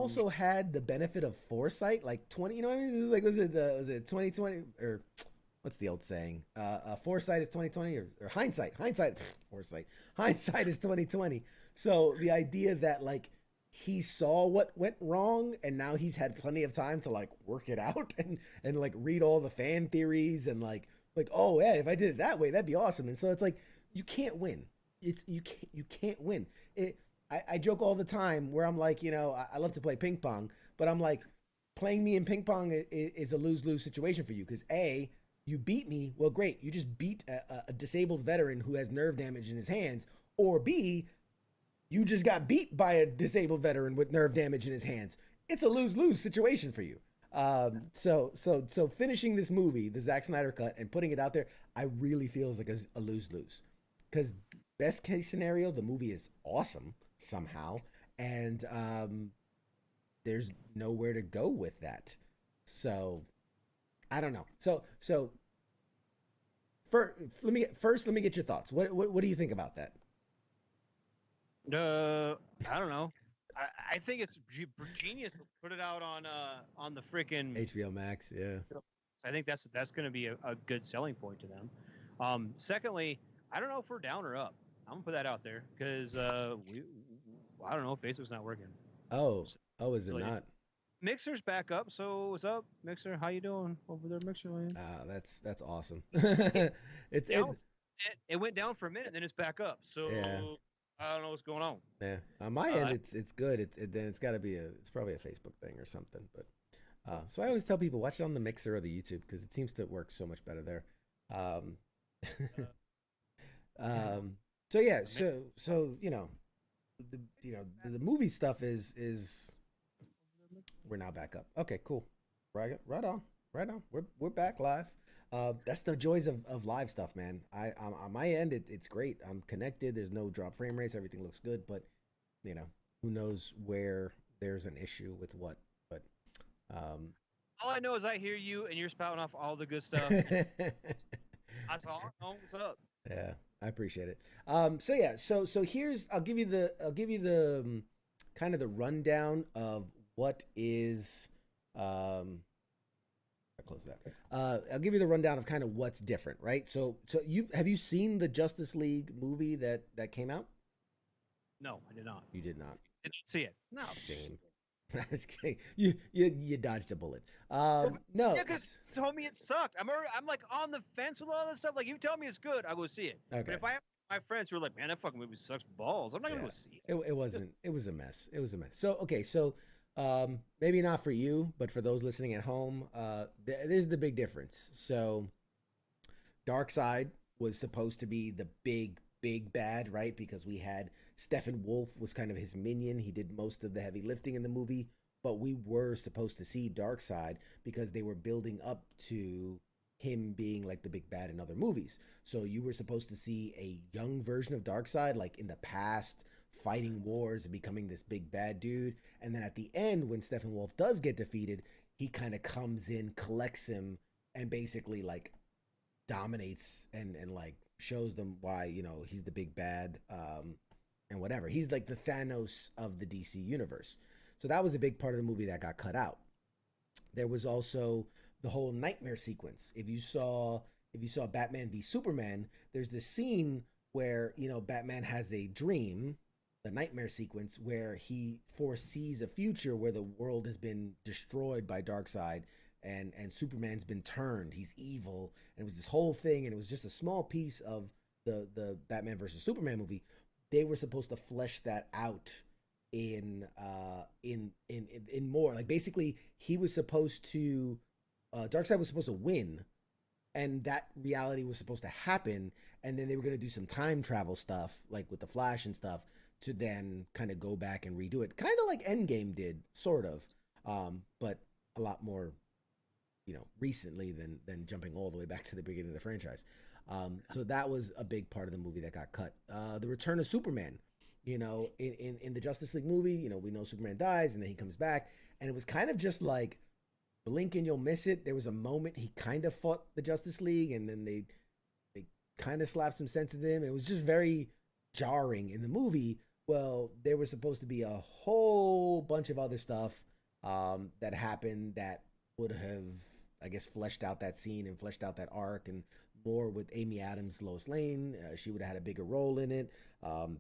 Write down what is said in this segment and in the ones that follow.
also had the benefit of foresight, like 20. You know what I mean? Like was it 2020 or what's the old saying? Foresight is 2020 or hindsight. Hindsight, foresight. Hindsight is 2020. So the idea that like he saw what went wrong and now he's had plenty of time to like work it out and like read all the fan theories and like oh yeah, if I did it that way that'd be awesome. And so it's like you can't win. It's you can't win. I joke all the time where I'm like, I love to play ping pong, but I'm like, playing me in ping pong is a lose lose situation for you because A, you beat me, well, great, you just beat a disabled veteran who has nerve damage in his hands, or B, you just got beat by a disabled veteran with nerve damage in his hands. It's a lose lose situation for you. So finishing this movie, the Zack Snyder cut, and putting it out there, I really feels like a lose lose. Because best case scenario, the movie is awesome somehow, and there's nowhere to go with that. So I don't know. So let me get your thoughts. What do you think about that? I don't know. I think it's genius to put it out on the freaking. HBO Max, yeah. I think that's going to be a good selling point to them. Secondly, I don't know if we're down or up. I'm gonna put that out there because I don't know. Facebook's not working. Oh, So, oh, is it really, not? Mixer's back up. So what's up, Mixer? How you doing over there, Mixer Land? That's awesome. It, It's it. down, it went down for a minute, then it's back up. Yeah, So I don't know what's going on. yeah. On my end, Uh, it's good. Then it's got to be it's probably a Facebook thing or something. But so I always tell people watch it on the Mixer or the YouTube because it seems to work so much better there. Um, uh, um. So yeah. So the movie stuff is we're now back up. Okay, cool. Right on. Right on. We're back live. That's the joys of live stuff, man. On my end, it's great. I'm connected. There's no drop frame rates. Everything looks good. But you know, who knows where there's an issue with what? But um, all I know is I hear you and you're spouting off all the good stuff. And that's all I know. What's up? yeah, I appreciate it. So yeah, so here's I'll give you the kind of the rundown of what is I close that. I'll give you the rundown of kind of what's different, right? So you seen the Justice League movie that came out? No, I did not. You did not. Didn't see it. No. Shame. I was kidding. You dodged a bullet. No. Yeah, because you told me it sucked. I'm like on the fence with all this stuff. Like you tell me it's good, I'll go see it. But Okay. if I have my friends who are like, man, that fucking movie sucks balls, I'm not gonna Yeah. go see It it. it Just wasn't. It was a mess. It was a mess. So okay. So maybe not for you, but for those listening at home, this is the big difference. So Darkseid was supposed to be the big bad, right? Because we had Stephen Wolf was kind of his minion. He did most of the heavy lifting in the movie, but we were supposed to see Darkseid because they were building up to him being like the big bad in other movies. So you were supposed to see a young version of Darkseid, like in the past, fighting wars and becoming this big bad dude. And then at the end, when Stephen Wolf does get defeated, he kind of comes in, collects him, and basically like dominates and like shows them why he's the big bad, and whatever. He's like the Thanos of the DC universe. So that was a big part of the movie that got cut out. There was also the whole nightmare sequence. If you saw Batman v Superman, there's this scene where Batman has a dream, the nightmare sequence where he foresees a future where the world has been destroyed by Darkseid, and Superman's been turned. He's evil, and it was this whole thing, and it was just a small piece of the Batman versus Superman movie. They were supposed to flesh that out in more. Like basically, he was supposed to Darkseid was supposed to win, and that reality was supposed to happen, and then they were going to do some time travel stuff like with the Flash and stuff to then kind of go back and redo it, kind of like Endgame did, sort of, but a lot more recently than jumping all the way back to the beginning of the franchise. So that was a big part of the movie that got cut. The return of Superman, in the Justice League movie, we know Superman dies and then he comes back, and it was kind of just like blink and you'll miss it. There was a moment he kind of fought the Justice League, and then they kind of slapped some sense into him. It was just very jarring in the movie Well, there was supposed to be a whole bunch of other stuff that happened that would have, I guess, fleshed out that scene and fleshed out that arc, and more with Amy Adams, Lois Lane. She would have had a bigger role in it.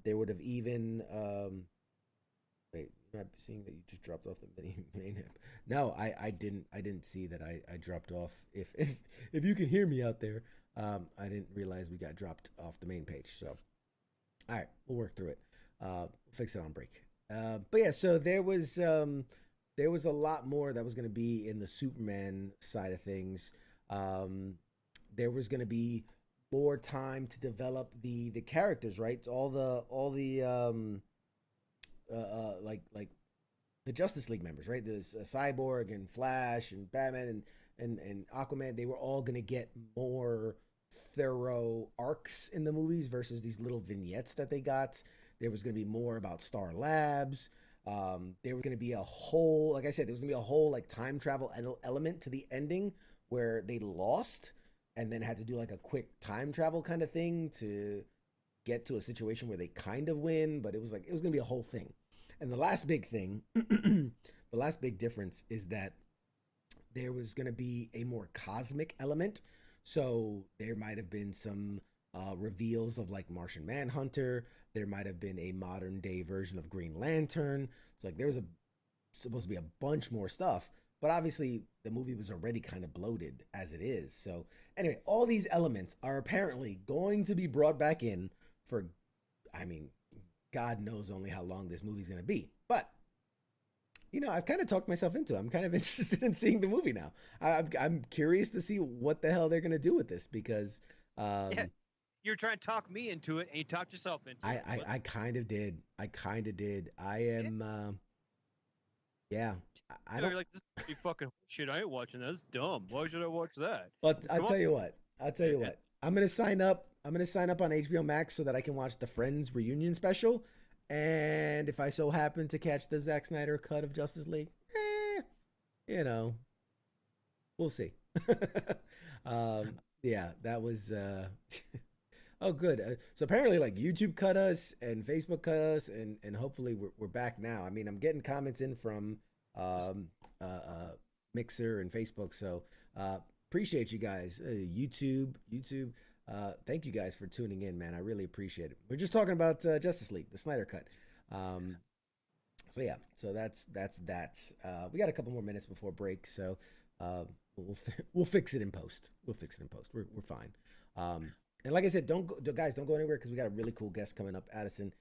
There would have even wait, I'm seeing that you just dropped off the main app. No, I didn't see that I dropped off. If you can hear me out there, I didn't realize we got dropped off the main page. So all right, we'll work through it. Fix it on break. But yeah, so there was a lot more that was going to be in the Superman side of things. Um, there was going to be more time to develop the characters, right? Like the Justice League members, right? There's Cyborg and Flash and Batman and Aquaman. They were all going to get more thorough arcs in the movies versus these little vignettes that they got. There was going to be more about Star Labs. There was going to be a whole, like I said, there was going to be a whole like time travel element to the ending where they lost and then had to do like a quick time travel kind of thing to get to a situation where they kind of win, but it was going to be a whole thing. And the last big thing, the last big difference is that there was going to be a more cosmic element. So there might have been some reveals of like Martian Manhunter. There might have been a modern day version of Green Lantern. It's like there was supposed to be a bunch more stuff, but obviously the movie was already kind of bloated as it is. So anyway, all these elements are apparently going to be brought back in for, I mean, God knows only how long this movie's going to be. But I've kind of talked myself into it. I'm kind of interested in seeing the movie now. I'm curious to see what the hell they're going to do with this because Yeah, you're trying to talk me into it, and you talked yourself into it. I kind of did. I kind of did. I am, yeah. I So don't. you're like, this is pretty fucking shit. I ain't watching that. That's dumb. Why should I watch that? But I'll Come on. tell you what. I'll tell you what. I'm gonna sign up. I'm gonna sign up on HBO Max so that I can watch the Friends reunion special. And if I so happen to catch the Zack Snyder cut of Justice League, eh, you know, we'll see. Yeah, that was. Oh, good. So apparently, like YouTube cut us and Facebook cut us, and hopefully we're back now. I mean, I'm getting comments in from um, Mixer and Facebook, so appreciate you guys. YouTube. Thank you guys for tuning in, man. I really appreciate it. We're just talking about Justice League, the Snyder cut. Um, so yeah, so that's that. We got a couple more minutes before break, so we'll fix it in post. We'll fix it in post. We're fine. And like I said, don't go, guys, don't go anywhere because we got a really cool guest coming up. Addison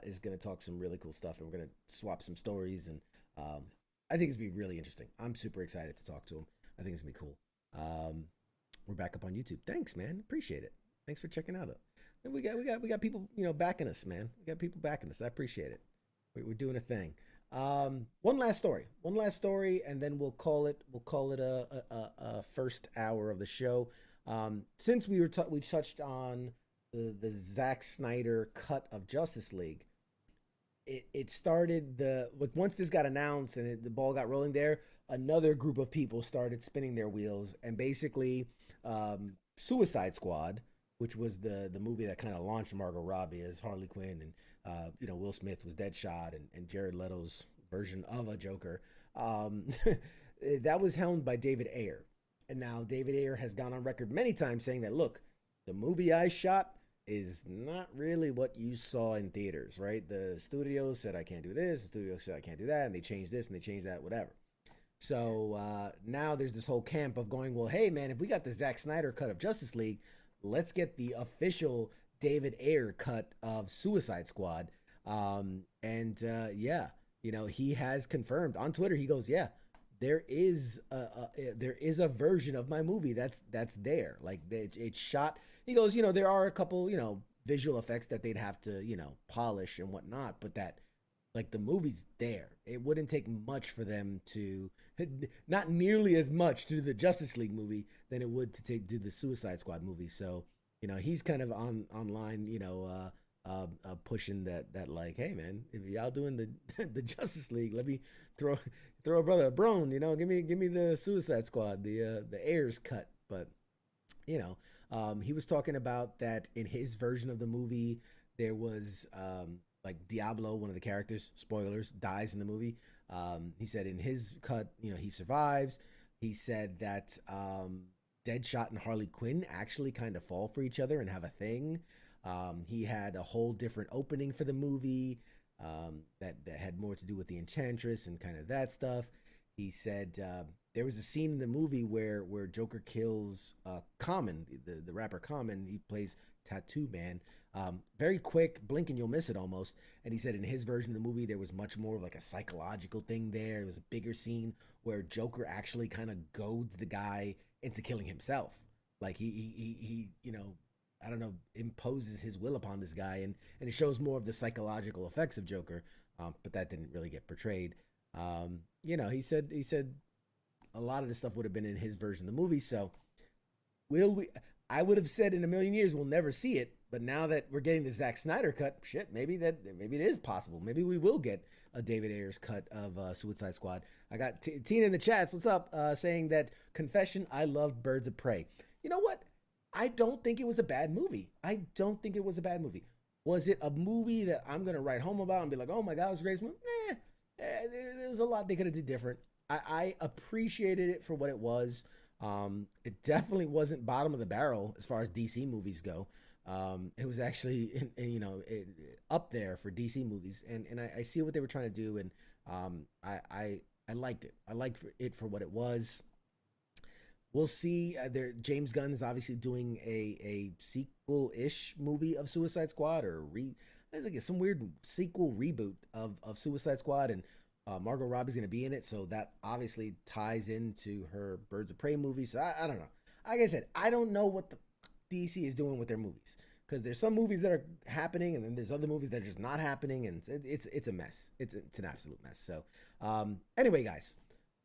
is going to talk some really cool stuff, and we're going to swap some stories. And I think it's gonna be really interesting. I'm super excited to talk to him. I think it's gonna be cool. We're back up on YouTube. Thanks, man. Appreciate it. Thanks for checking out. And we got people backing us, man. We got people backing us. I appreciate it. We're doing a thing. One last story, and then we'll call it a first hour of the show. Since we touched on the Zack Snyder cut of Justice League, it started once this got announced and the ball got rolling there, another group of people started spinning their wheels, and basically Suicide Squad, which was the movie that kind of launched Margot Robbie as Harley Quinn, and Will Smith was Deadshot, and Jared Leto's version of a Joker, that was helmed by David Ayer. And now David Ayer has gone on record many times saying that, look, the movie I shot is not really what you saw in theaters, right? The studio said I can't do this, the studio said I can't do that, and they changed this and they changed that, whatever. So now there's this whole camp of going, well, hey, man, if we got the Zack Snyder cut of Justice League, let's get the official David Ayer cut of Suicide Squad. Yeah, he has confirmed on Twitter. He goes, yeah, there is a version of my movie that's there. Like it's shot. He goes, there are a couple, visual effects that they'd have to, polish and whatnot, but that like the movie's there. It wouldn't take much for them to, not nearly as much to do the Justice League movie than it would to do the Suicide Squad movie. So, he's kind of online, pushing that like, hey man, if y'all doing the the Justice League, let me throw a brother a bone, give me the Suicide Squad, the Ayers cut. But he was talking about that in his version of the movie, there was like Diablo, one of the characters, spoilers, dies in the movie. He said in his cut, he survives. He said that Deadshot and Harley Quinn actually kind of fall for each other and have a thing. He had a whole different opening for the movie that had more to do with the Enchantress and kind of that stuff. He said there was a scene in the movie where Joker kills Common, the rapper Common. He plays Tattoo Man. Very quick, blink and you'll miss it almost. And he said in his version of the movie, there was much more of like a psychological thing there. It was a bigger scene where Joker actually kind of goads the guy into killing himself. Like he I don't know, imposes his will upon this guy, and it shows more of the psychological effects of Joker. But that didn't really get portrayed. He said a lot of this stuff would have been in his version of the movie. So will we? I would have said in a million years we'll never see it. But now that we're getting the Zack Snyder cut, maybe it is possible. Maybe we will get a David Ayer's cut of Suicide Squad. I got Tina in the chats. What's up? Saying that confession. I loved Birds of Prey. You know what? I don't think it was a bad movie. Was it a movie that I'm gonna write home about and be like, oh my god, it was the greatest movie? There was a lot they could have did different. I appreciated it for what it was. It definitely wasn't bottom of the barrel as far as DC movies go. It was actually, up there for DC movies, and I see what they were trying to do, and I liked it. I liked it for what it was. We'll see. James Gunn is obviously doing a sequel-ish movie of Suicide Squad, or it's like some weird sequel reboot of Suicide Squad, and Margot Robbie's going to be in it, so that obviously ties into her Birds of Prey movie. So I don't know. Like I said, I don't know what the DC is doing with their movies, because there's some movies that are happening, and then there's other movies that are just not happening, and it's a mess. It's an absolute mess. So anyway, guys,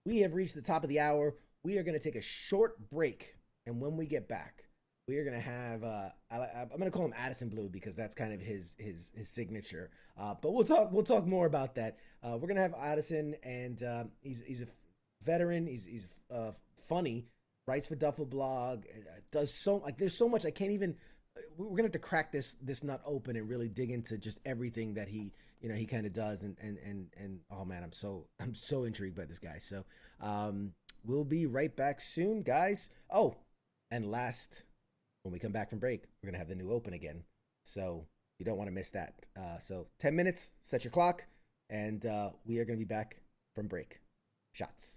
we have reached the top of the hour. We are going to take a short break, and when we get back, we are going to have I'm going to call him Addison Blu, because that's kind of his signature. But we'll talk more about that. We're going to have Addison, and he's a veteran. He's funny. Writes for Duffleblog. Does so like there's so much I can't even. We're gonna have to crack this nut open and really dig into just everything that he kind of does, and oh man, I'm so intrigued by this guy. So we'll be right back soon, guys. Oh, and last, when we come back from break, we're gonna have the new open again, so you don't want to miss that. So 10 minutes, set your clock, and we are gonna be back from break. Shots.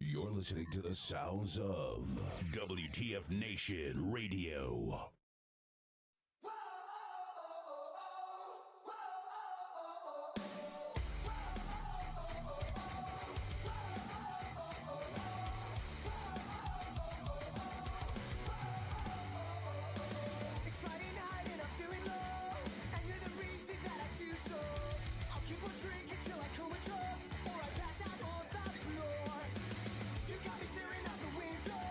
You're listening to the sounds of WTF Nation Radio. Or I pass out on the floor. You got me staring out the window.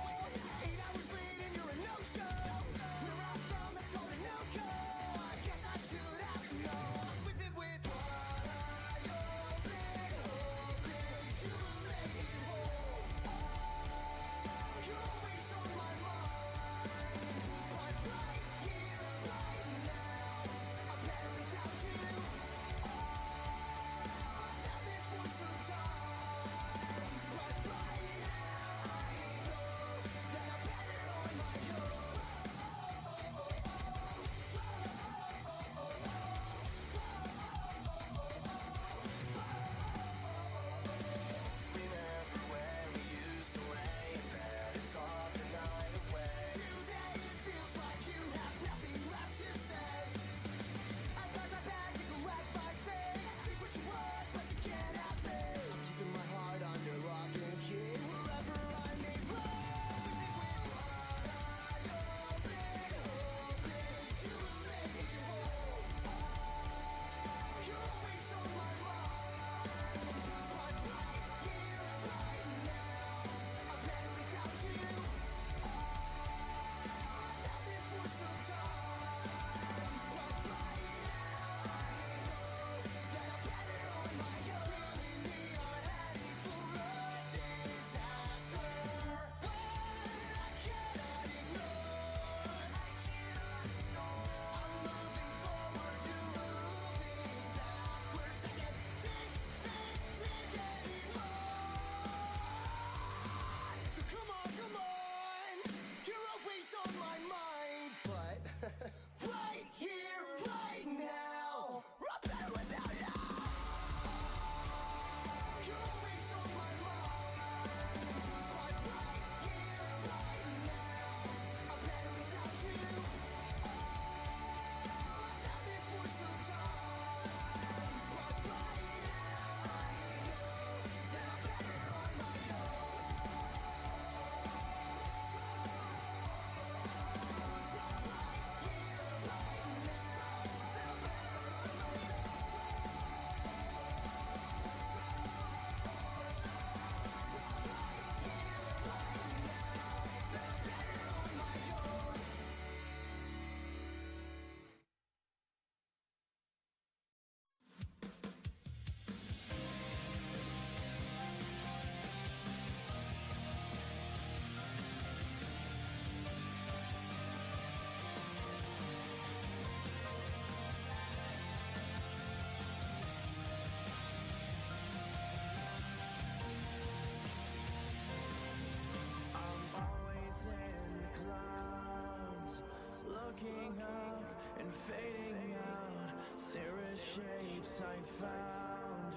peace I found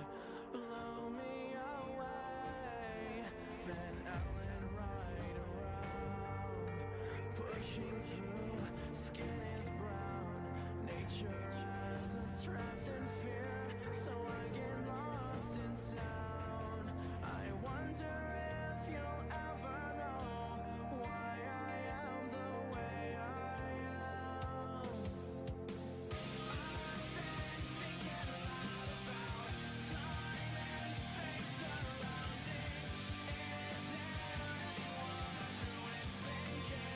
blow me away. Van Allen right around, pushing through, skin is brown. Nature has us trapped in fear, so I get lost in sound. I wonder if you'll ever know why I am the way I am. I've been thinking a lot about time and space surrounding. Is there anyone who is thinking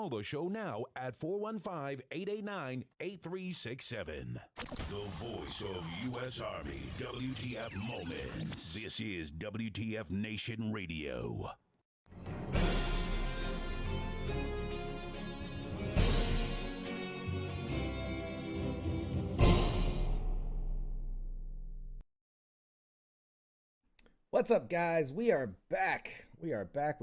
call the show now at 415-889-8367. The voice of U.S. Army, WTF Moments. This is WTF Nation Radio. What's up, guys? We are back. We are back.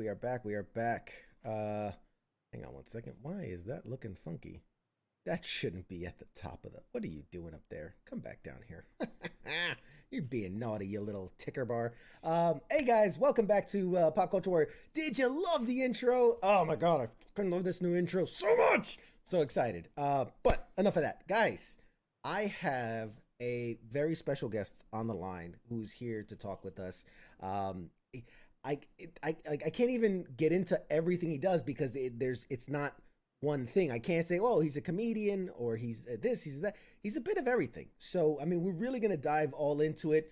Hang on one second. Why is that looking funky? That shouldn't be at the top of the... What are you doing up there? Come back down here. You're being naughty, you little ticker bar. Hey, guys. Welcome back to Pop Culture Warrior. Did you love the intro? Oh, my God. I fucking love this new intro so much. So excited. But enough of that. Guys, I have a very special guest on the line who's here to talk with us. I can't even get into everything he does because it's not one thing. I can't say, oh, he's a comedian or he's this, he's that. He's a bit of everything. So, I mean, we're really going to dive all into it.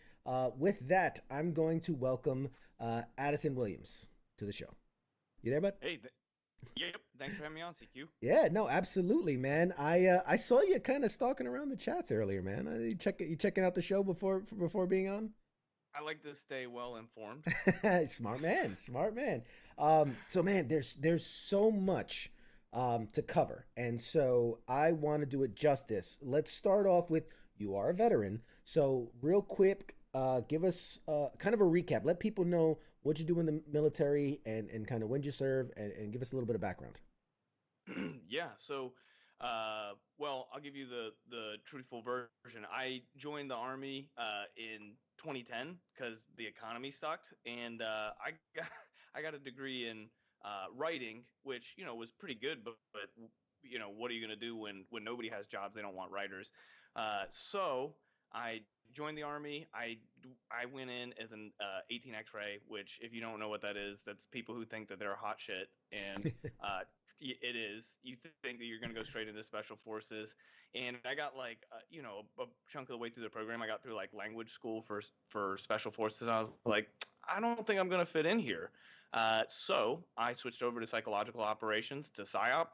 With that, I'm going to welcome Addison Williams to the show. You there, bud? Hey, yep. Thanks for having me on, CQ. Yeah, no, absolutely, man. I saw you kind of stalking around the chats earlier, man. You checking out the show before being on? I like to stay well informed. Smart man. So, man, there's so much to cover, and so I want to do it justice. Let's start off with, you are a veteran, so real quick, give us kind of a recap. Let people know what you do in the military and kind of when you serve, and give us a little bit of background. Yeah, so well, I'll give you the truthful version. I joined the Army in 2010 because the economy sucked, and I got a degree in writing, which was pretty good, but what are you going to do when nobody has jobs? They don't want writers. So I joined the Army. I went in as an 18 X-ray, which, if you don't know what that is, that's people who think that they're hot shit, and it is. You think that you're going to go straight into Special Forces, and I got like a chunk of the way through the program. I got through like language school for Special Forces. I was like, I don't think I'm going to fit in here. So I switched over to psychological operations, to PSYOP.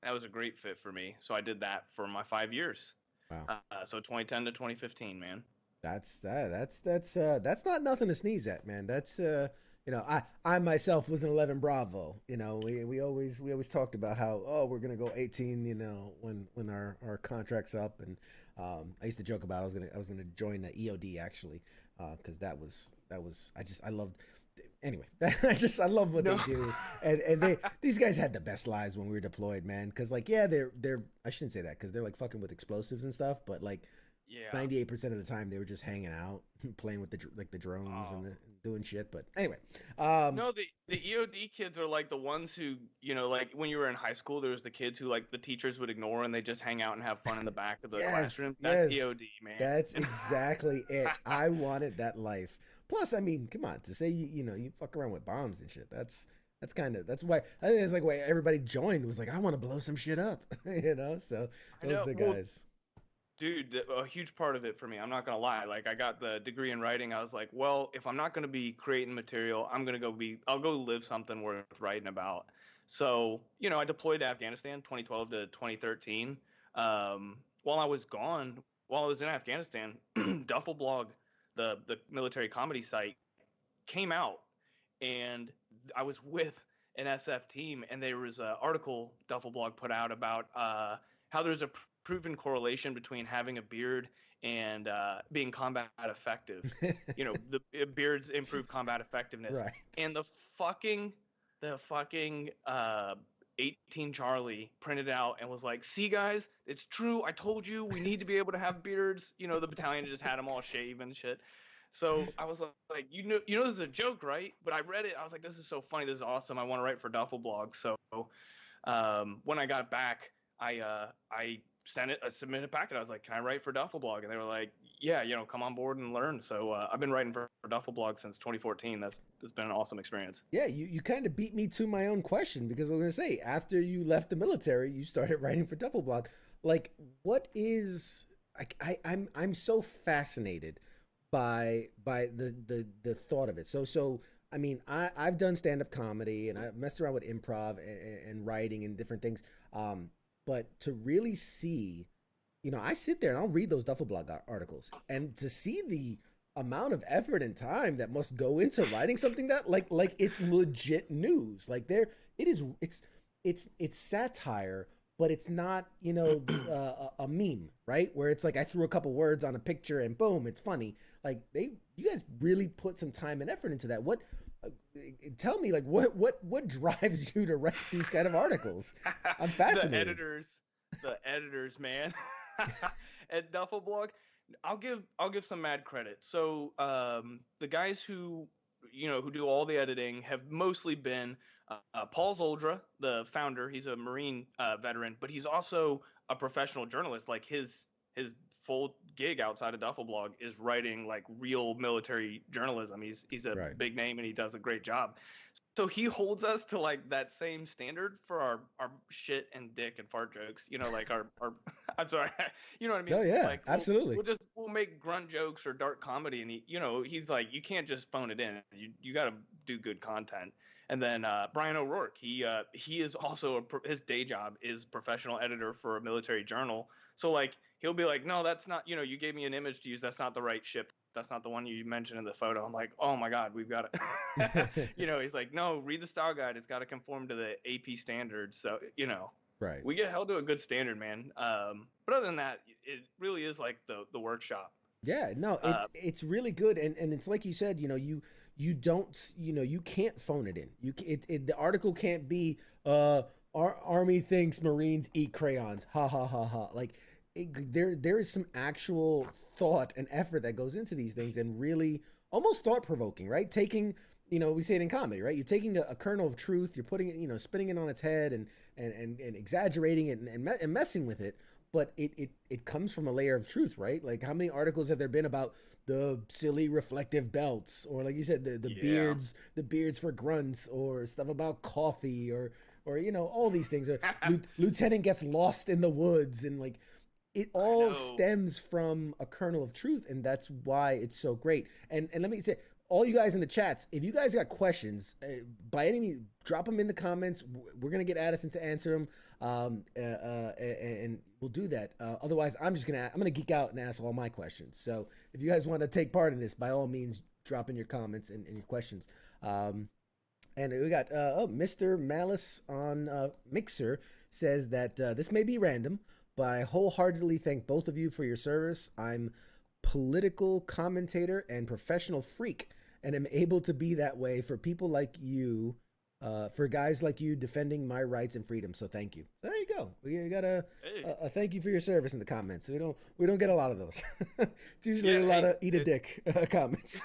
That was a great fit for me. So I did that for my 5 years. Wow. So 2010 to 2015, man. That's not nothing to sneeze at, man. That's I myself was an 11 Bravo. We always talked about how, oh, we're gonna go 18, when our contract's up, and I used to joke about I was gonna join the EOD actually, because I loved. Anyway, I love what they do, and these guys had the best lives when we were deployed, man. Because they're I shouldn't say that because they're like fucking with explosives and stuff, but 98% of the time they were just hanging out, playing with the drones and doing shit. But anyway, no, the EOD kids are like the ones who like when you were in high school, there was the kids who like the teachers would ignore and they just hang out and have fun in the back of the classroom. That's EOD, man. That's exactly it. I wanted that life. Plus, I mean, come on, to say you fuck around with bombs and shit. That's why I think it's like why everybody joined, was like, I want to blow some shit up, So those are the guys. Dude, a huge part of it for me, I'm not gonna lie. Like, I got the degree in writing. I was like, well, if I'm not gonna be creating material, I'll go live something worth writing about. So, I deployed to Afghanistan 2012 to 2013. While I was in Afghanistan, Duffleblog, the military comedy site, came out, and I was with an SF team, and there was an article Duffleblog put out about how there's a proven correlation between having a beard and being combat effective. The beards improve combat effectiveness. Right. And the fucking 18 Charlie printed out and was like, see, guys, it's true. I told you we need to be able to have beards. The battalion just had them all shaved and shit. So I was like, this is a joke, right? But I read it. I was like, this is so funny. This is awesome. I want to write for Duffleblog. So when I got back, I submitted a packet. I was like, can I write for Duffleblog? And they were like, yeah, come on board and learn. So I've been writing for Duffleblog since 2014. It's been an awesome experience. Yeah, you kind of beat me to my own question, because I was going to say, after you left the military, you started writing for Duffleblog. Like, what is... I'm so fascinated by the thought of it. So I mean, I've done stand-up comedy and I've messed around with improv and writing and different things. But to really see, I sit there and I'll read those Duffleblog articles, and to see the amount of effort and time that must go into writing something that like it's legit news. Like it's satire, but it's not, a meme, right? Where it's like I threw a couple words on a picture and boom, it's funny. Like you guys really put some time and effort into that. What tell me, like what drives you to write these kind of articles? I'm fascinated. The editors, man. At Duffleblog, I'll give some mad credit. So the guys who do all the editing have mostly been Paul Zoldra, the founder. He's a Marine veteran, but he's also a professional journalist. Like his full gig outside of Duffleblog is writing like real military journalism. He's a big name and he does a great job. So he holds us to like that same standard for our shit and dick and fart jokes. Like our I'm sorry, you know what I mean? Oh yeah, like, absolutely. We'll make grunt jokes or dark comedy, and he's like, you can't just phone it in. You got to do good content. And then Brian O'Rourke, he is also his day job is professional editor for a military journal. So like he'll be like, no, that's not, you gave me an image to use. That's not the right ship. That's not the one you mentioned in the photo. I'm like, oh my God, we've got it. He's like, no, read the style guide. It's got to conform to the AP standards. So, right. We get held to a good standard, man. But other than that, it really is like the workshop. Yeah, no, it's really good. And it's like you said, you don't, you can't phone it in. The article can't be, our Army thinks Marines eat crayons. Ha ha ha ha. Like there is some actual thought and effort that goes into these things, and really almost thought provoking, right? Taking, we say it in comedy, right? You're taking a kernel of truth, you're putting it, spinning it on its head and exaggerating it and messing with it. But it comes from a layer of truth, right? Like how many articles have there been about the silly reflective belts, or like you said, the beards for grunts, or stuff about coffee, or all these things. Or Lieutenant gets lost in the woods, and like it all stems from a kernel of truth, and that's why it's so great. And let me say, all you guys in the chats, if you guys got questions, by any means, drop them in the comments. We're gonna get Addison to answer them, and we'll do that. Otherwise, I'm gonna geek out and ask all my questions. So if you guys want to take part in this, by all means, drop in your comments and your questions. And we got Mr. Malice on Mixer says that this may be random, but I wholeheartedly thank both of you for your service. I'm political commentator and professional freak, and am able to be that way for people like you, for guys like you defending my rights and freedom. So thank you. There you go. We got a thank you for your service in the comments. We don't get a lot of those. It's usually a lot of eat a dick comments.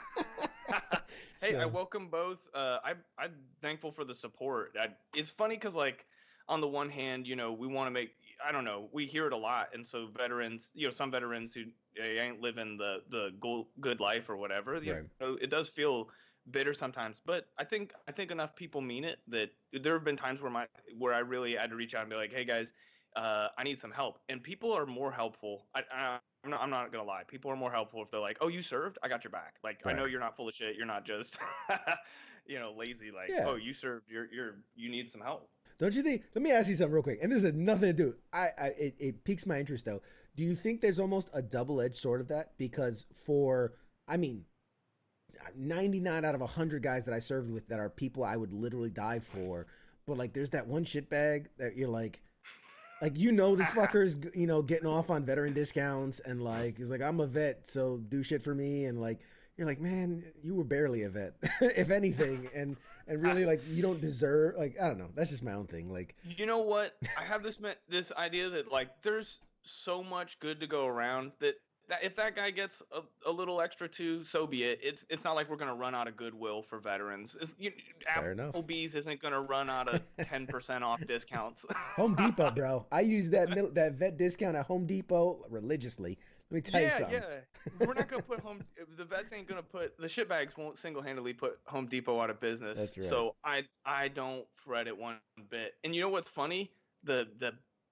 Hey, I welcome both. I'm thankful for the support. It's funny because like on the one hand, we want to make, I don't know, we hear it a lot, and so veterans, some veterans who ain't living the good life or whatever, it does feel bitter sometimes. But I think enough people mean it that there have been times where I really had to reach out and be like, hey guys, I need some help, and people are more helpful. I'm not gonna lie, people are more helpful if they're like, oh, you served, I got your back. Like I know you're not full of shit, you're not just lazy. Like oh, you served, you need some help. Don't you think? Let me ask you something real quick, and this has nothing to do. It piques my interest though. Do you think there's almost a double-edged sword of that? Because 99 out of 100 guys that I served with that are people I would literally die for, but like there's that one shitbag that you're like this fucker's getting off on veteran discounts, and like he's like, I'm a vet, so do shit for me, and like you're like, man, you were barely a vet, if anything, and really like you don't deserve, like, I don't know, that's just my own thing. Like, you know what, I have this idea that like there's so much good to go around that if that guy gets a little extra too, so be it. It's not like we're gonna run out of goodwill for veterans. Applebee's isn't gonna run out of 10% off discounts. Home Depot, bro. I use that vet discount at Home Depot religiously. Let me tell you something. Yeah. We're not gonna put the vets ain't gonna put, the shitbags won't single-handedly put Home Depot out of business. That's right. So I don't fret it one bit. And you know what's funny? The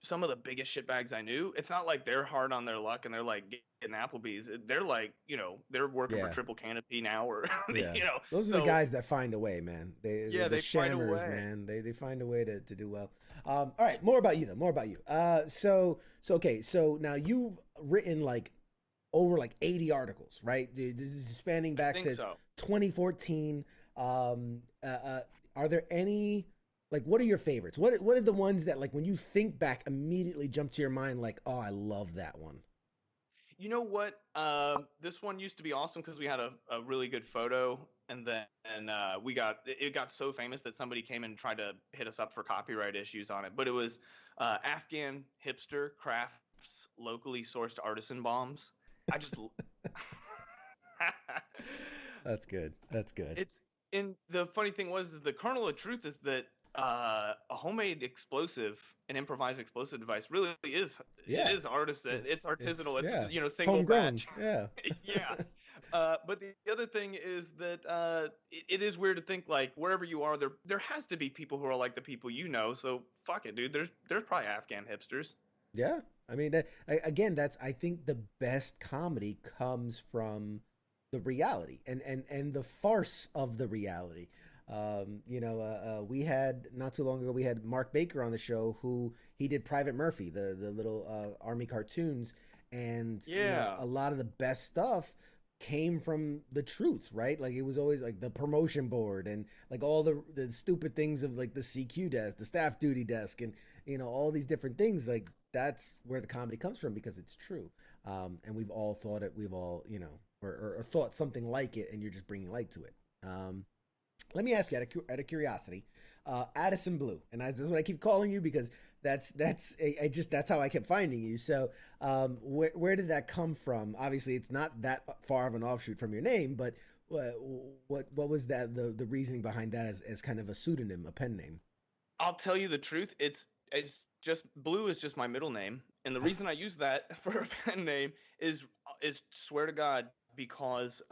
some of the biggest shitbags I knew. It's not like they're hard on their luck and they're like getting Applebee's. They're like, they're working for Yeah. Triple Canopy now, or Yeah. you know. Those are the guys that find a way, man. Yeah, the they find a shammers, way. man. They find a way to do well. All right, more about you though. More about you. So okay. So now you've written like over like 80 articles, right? Dude, this is spanning back think to so. 2014. Are there any like what are your favorites? What are the ones that like when you think back immediately jump to your mind? Like, oh, I love that one. You know what? This one used to be awesome because we had a really good photo, and then it got so famous that somebody came and tried to hit us up for copyright issues on it. But it was Afghan hipster crafts locally sourced artisan bombs. I just That's good. That's good. it's and the funny thing was the kernel of truth is that a homemade explosive, an improvised explosive device, really is Yeah. it is artisan. It's artisanal. It's yeah. Single Homegrown. batch. Yeah. Yeah. But the other thing is that it is weird to think like wherever you are, there has to be people who are like the people you know. So fuck it, dude. There's probably Afghan hipsters. Yeah, I mean, again, that's I think the best comedy comes from the reality and the farce of the reality. We had not too long ago we had Mark Baker on the show who he did Private Murphy, the little army cartoons, and a lot of the best stuff came from the truth, right? Like it was always like the promotion board and like all the stupid things of like the CQ desk, the staff duty desk, and all these different things. Like that's where the comedy comes from because it's true. And we've all thought it. We've all or thought something like it, and you're just bringing light to it. Let me ask you out of curiosity, Addison Blu, and that's what I keep calling you because that's how I kept finding you. So where did that come from? Obviously, it's not that far of an offshoot from your name, but what was that the reasoning behind that as kind of a pseudonym, a pen name? I'll tell you the truth. It's just Blue is just my middle name, and the reason I use that for a pen name is swear to God, because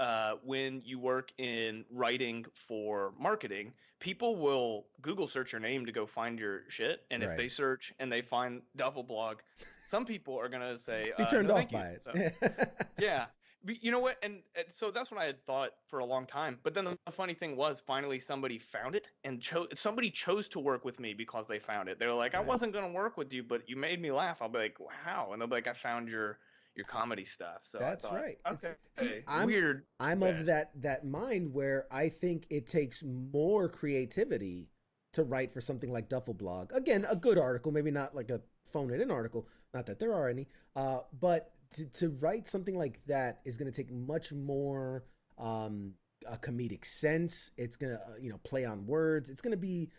when you work in writing for marketing, people will Google search your name to go find your shit, and if they search and they find Duffleblog, some people are gonna say be turned no, off thank by you. it. So, yeah. You know what? And so that's what I had thought for a long time. But then the funny thing was, finally somebody found it and somebody chose to work with me because they found it. They were like, I wasn't going to work with you, but you made me laugh. I'll be like, wow. And they'll be like, I found your comedy stuff. So that's I thought, right. Okay. Weird. I'm of that mind where I think it takes more creativity to write for something like Duffleblog. Again, a good article, maybe not like a phone it in article. Not that there are any, but to write something like that is going to take much more a comedic sense. It's going to play on words. It's going to be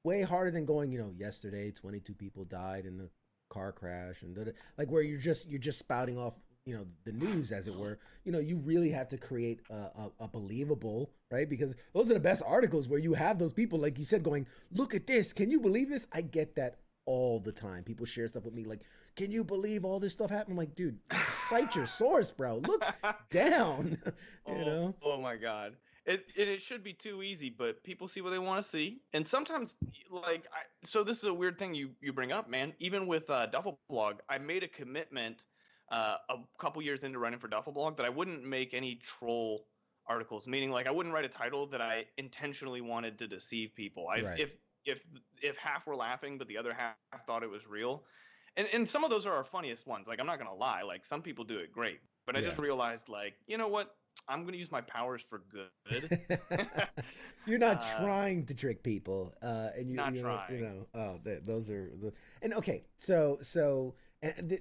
way harder than going yesterday 22 people died in a car crash and like where you're just spouting off the news, as it were. You really have to create a believable, right? Because those are the best articles where you have those people, like you said, going, look at this, can you believe this? I get that all the time. People share stuff with me like, can you believe all this stuff happened? I'm like, dude, cite your source, bro. Look down. Oh my God. It should be too easy, but people see what they want to see. And sometimes, so this is a weird thing you bring up, man. Even with Duffleblog, I made a commitment a couple years into running for Duffleblog that I wouldn't make any troll articles, meaning like I wouldn't write a title that I intentionally wanted to deceive people. If half were laughing, but the other half thought it was real. And some of those are our funniest ones. Like, I'm not going to lie. Like, some people do it great. But I just realized, like, you know what? I'm going to use my powers for good. You're not trying to trick people. And not trying. Those are the... And, okay,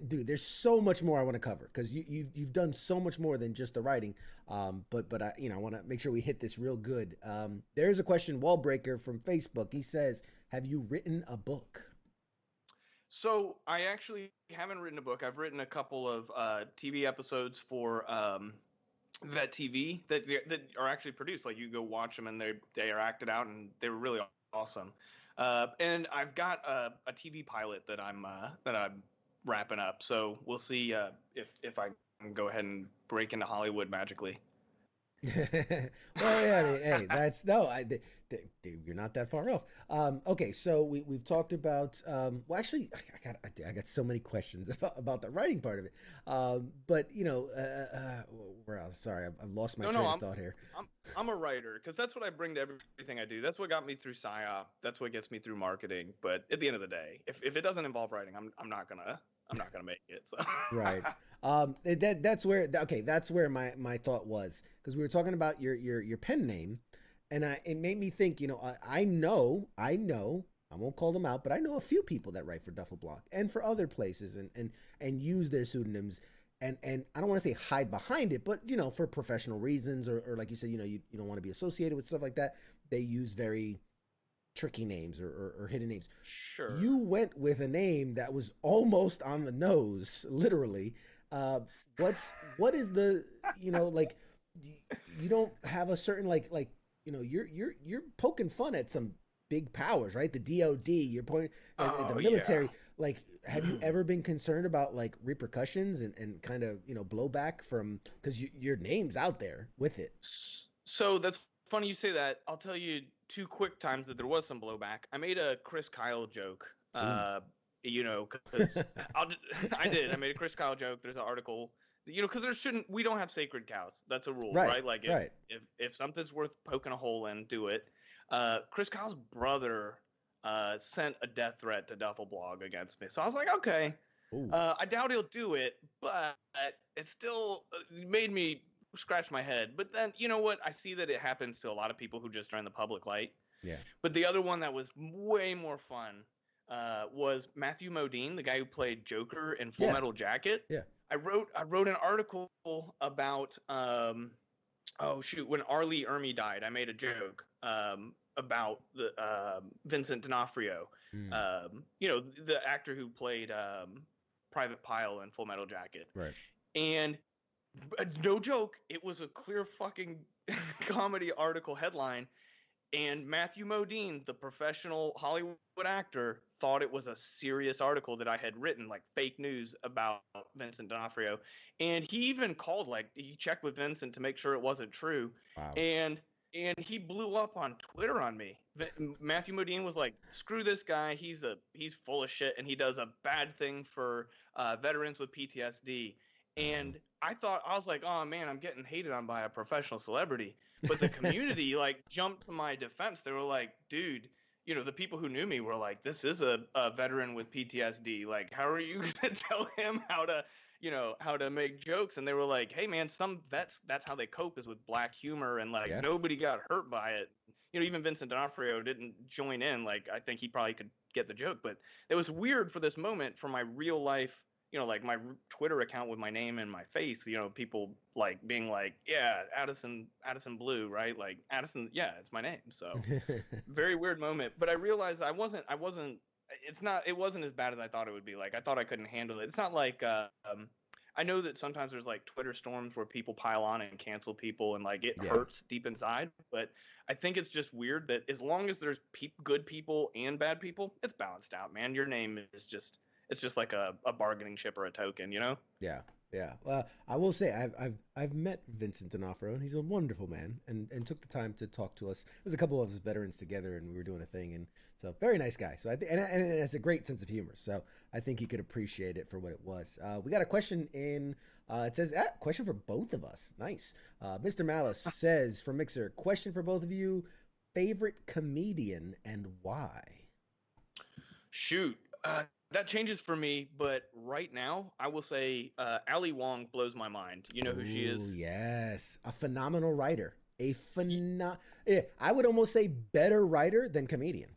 dude, there's so much more I want to cover because you've done so much more than just the writing. But I want to make sure we hit this real good. There's a question, Wallbreaker from Facebook. He says, have you written a book? So I actually haven't written a book. I've written a couple of TV episodes for Vet TV that are actually produced. Like, you go watch them and they are acted out and they were really awesome. And I've got a TV pilot that I'm wrapping up. So we'll see if I can go ahead and break into Hollywood magically. Well, yeah, I mean, hey, that's no, you're not that far off. Okay, so we've talked about. Well, actually, I got so many questions about the writing part of it. But you know, where else? Sorry, I've lost my No, train no, of thought here. I'm a writer because that's what I bring to everything I do. That's what got me through PsyOp. That's what gets me through marketing. But at the end of the day, if it doesn't involve writing, I'm not gonna make it. So Right. That's where okay, that's where my thought was, because we were talking about your pen name, and it made me think. You know, I know I won't call them out, but I know a few people that write for Duffleblog and for other places, and use their pseudonyms, and I don't want to say hide behind it, but you know, for professional reasons, or like you said, you know, you don't want to be associated with stuff like that. They use very tricky names, or hidden names. sure. You went with a name that was almost on the nose, literally. Uh, what is the, you know, like, you don't have a certain, like you know, you're poking fun at some big powers, right? The DOD, you're pointing at the Oh military. yeah. Like, have you ever been concerned about like repercussions, and kind of, you know, blowback from, because your name's out there with it? So that's funny you say that. I'll tell you two quick times that there was some blowback. I made a Chris Kyle joke. Ooh. You know, because I did. I made a Chris Kyle joke. There's an article. You know, because we don't have sacred cows. That's a rule, Right, right? Like right. if something's worth poking a hole in, do it. Chris Kyle's brother sent a death threat to Duffleblog against me. So I was like, okay, Ooh. I doubt he'll do it, but it still made me scratch my head. But then, you know what? I see that it happens to a lot of people who just are in the public light. Yeah. But the other one that was way more fun was Matthew Modine, the guy who played Joker in Full Yeah. Metal Jacket. Yeah. I wrote an article about oh shoot, when Arlie Ermy died. I made a joke about the Vincent D'Onofrio, Mm, you know, the actor who played Private Pile in Full Metal Jacket. right. And no joke, it was a clear fucking comedy article headline. And Matthew Modine, the professional Hollywood actor, thought it was a serious article that I had written, like fake news about Vincent D'Onofrio. And he even called, like, he checked with Vincent to make sure it wasn't true. Wow. And he blew up on Twitter on me. Matthew Modine was like, "Screw this guy. He's full of shit, and he does a bad thing for veterans with PTSD." And I was like, "Oh man, I'm getting hated on by a professional celebrity." But the community like jumped to my defense. They were like, "Dude, you know, the people who knew me were like, this is a veteran with PTSD. Like, how are you gonna tell him how to make jokes?" And they were like, "Hey man, some vets, that's how they cope, is with black humor, and like Yeah. nobody got hurt by it." You know, even Vincent D'Onofrio didn't join in. Like, I think he probably could get the joke, but it was weird for this moment for my real life, you know, like my Twitter account with my name and my face, you know, people like being like, "Yeah, Addison Blu, right?" Like, Addison, yeah, it's my name. So very weird moment. But I realized it wasn't as bad as I thought it would be. Like, I thought I couldn't handle it. It's not like I know that sometimes there's like Twitter storms where people pile on and cancel people, and like it Yeah. hurts deep inside. But I think it's just weird that as long as there's good people and bad people, it's balanced out, man. Your name is just, it's just like a bargaining chip or a token, you know? Yeah, yeah. Well, I will say I've met Vincent D'Onofrio, and he's a wonderful man, and took the time to talk to us. There was a couple of us veterans together, and we were doing a thing, and so very nice guy. So and it has a great sense of humor. So I think he could appreciate it for what it was. We got a question in. It says, question for both of us. Nice. Mr. Malice says, from Mixer, question for both of you: favorite comedian and why? Shoot. That changes for me, but right now I will say Ali Wong blows my mind. You know who she Ooh, is? yes, a phenomenal writer. Yeah, I would almost say better writer than comedian.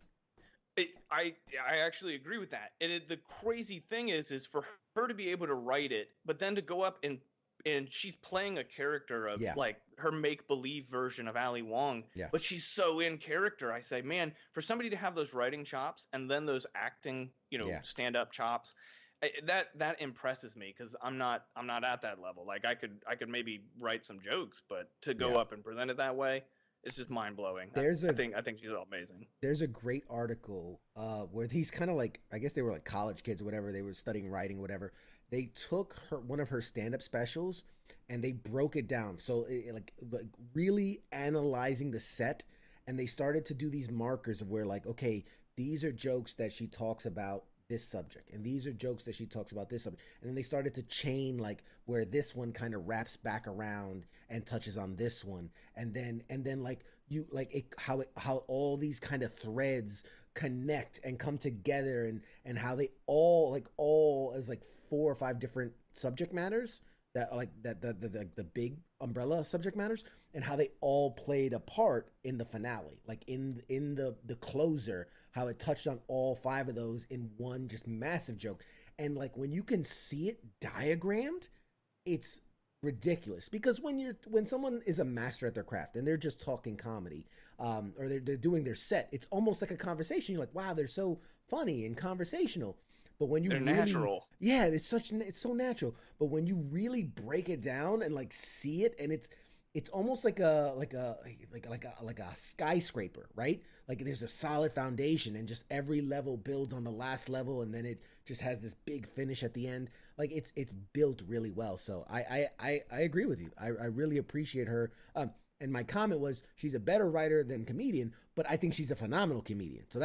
I actually agree with that. And the crazy thing is for her to be able to write it, but then to go up and she's playing a character of Yeah. like her make-believe version of Ali Wong, Yeah. but she's so in character. I say, man, for somebody to have those writing chops and then those acting, you know, Yeah. stand-up chops, that impresses me, because I'm not at that level. Like, I could maybe write some jokes, but to go Yeah. up and present it that way, it's just mind-blowing. I think she's amazing. There's a great article where these kind of like, I guess they were like college kids or whatever, they were studying writing, whatever. they took one of her stand-up specials and they broke it down. So like really analyzing the set, and they started to do these markers of where like, okay, these are jokes that she talks about this subject, and these are jokes that she talks about this subject, and then they started to chain like where this one kind of wraps back around and touches on this one, and then like you like it, how all these kind of threads connect and come together, and how they all as like 4 or 5 different subject matters that like the big umbrella subject matters, and how they all played a part in the finale, like in the closer, how it touched on all 5 of those in one just massive joke. And like when you can see it diagrammed, it's ridiculous, because when someone is a master at their craft and they're just talking comedy, or they're doing their set, it's almost like a conversation. You're like, wow, they're so funny and conversational. But when they're natural. Yeah, it's so natural. But when you really break it down and like see it, and it's almost like a skyscraper, right? Like there's a solid foundation, and just every level builds on the last level, and then it just has this big finish at the end. Like it's built really well. So I agree with you. I really appreciate her. And my comment was, she's a better writer than comedian, but I think she's a phenomenal comedian. So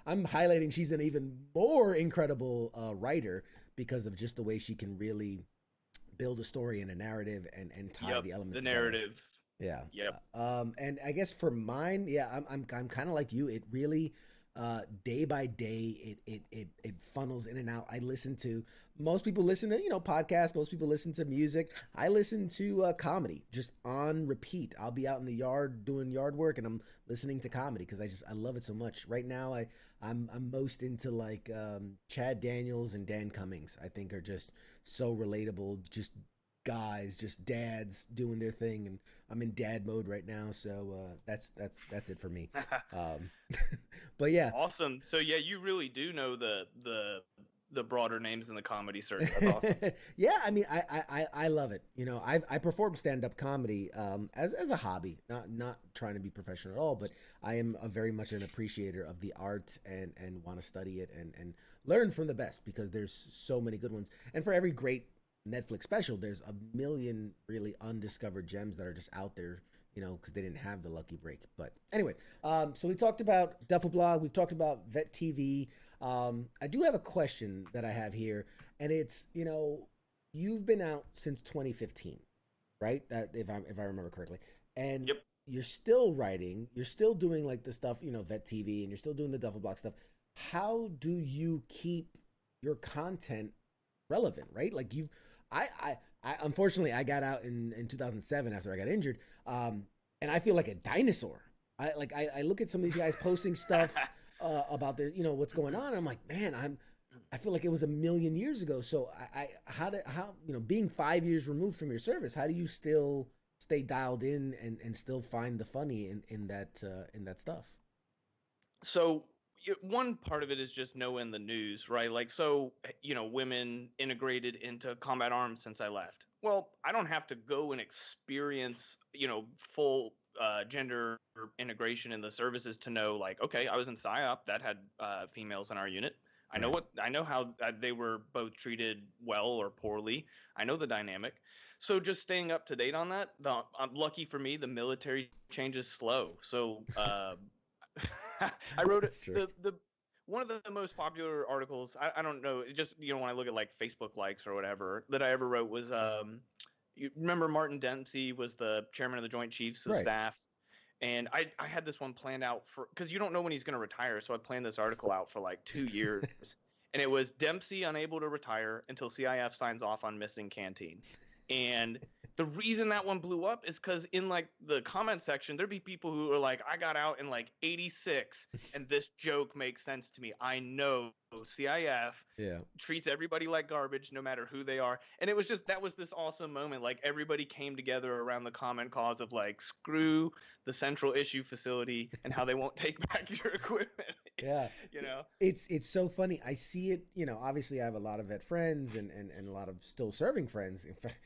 I'm highlighting she's an even more incredible writer, because of just the way she can really build a story and a narrative and tie the elements. The together. narrative. Yeah. Yep. And I guess for mine, yeah, I'm kind of like you. It really, day by day, it funnels in and out. Most people listen to, podcasts. Most people listen to music. I listen to comedy just on repeat. I'll be out in the yard doing yard work, and I'm listening to comedy because I love it so much. Right now, I'm most into like Chad Daniels and Dan Cummings. I think are just so relatable. Just guys, just dads doing their thing, and I'm in dad mode right now. So that's it for me. But yeah, Awesome. So yeah, you really do know the broader names in the comedy circuit. That's awesome. Yeah, I mean, I love it. I perform stand-up comedy as a hobby, not trying to be professional at all, but I am very much an appreciator of the art, and want to study it and learn from the best, because there's so many good ones. And for every great Netflix special, there's a million really undiscovered gems that are just out there, because they didn't have the lucky break. But anyway, so we talked about Duffleblog, we've talked about Vet TV. I do have a question that I have here, and it's, you've been out since 2015, right? That if I remember correctly, and Yep. You're still writing, you're still doing like the stuff, Vet TV, and you're still doing the Duffleblog stuff. How do you keep your content relevant, right? Like I unfortunately I got out in 2007 after I got injured, and I feel like a dinosaur. I look at some of these guys posting stuff about their, what's going on. And I'm like, man, I feel like it was a million years ago. So how being 5 years removed from your service, how do you still stay dialed in and still find the funny in that stuff? So one part of it is just knowing the news, right? Like, so, women integrated into combat arms since I left. Well, I don't have to go and experience, full gender integration in the services to know, like, okay, I was in PSYOP that had females in our unit. I know how they were both treated well or poorly. I know the dynamic. So just staying up to date on that. I'm lucky for me, the military changes slow. So I wrote the one of the most popular articles. I don't know. It just, when I look at like Facebook likes or whatever that I ever wrote was you remember Martin Dempsey was the chairman of the Joint Chiefs of Staff. And I had this one planned out because you don't know when he's going to retire. So I planned this article out for like 2 years. And it was Dempsey unable to retire until CIF signs off on missing canteen. And the reason that one blew up is because in like the comment section, there'd be people who are like, I got out in like 86 and this joke makes sense to me. I know CIF treats everybody like garbage, no matter who they are. And it was just, that was this awesome moment. Like everybody came together around the common cause of like, screw the central issue facility and how they won't take back your equipment. Yeah. It's so funny. I see it, obviously I have a lot of vet friends and a lot of still serving friends. In fact,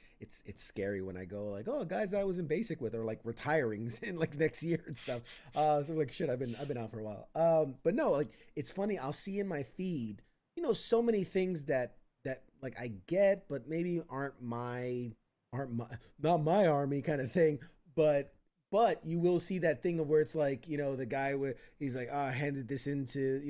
it's scary when I go like, oh, guys I was in basic with are like retiring in like next year and stuff. So like, shit, I've been out for a while. But no, like it's funny. I'll see in my feed, so many things that like I get, but maybe aren't my not my army kind of thing. But you will see that thing of where it's like, the guy where he's like, I handed this into,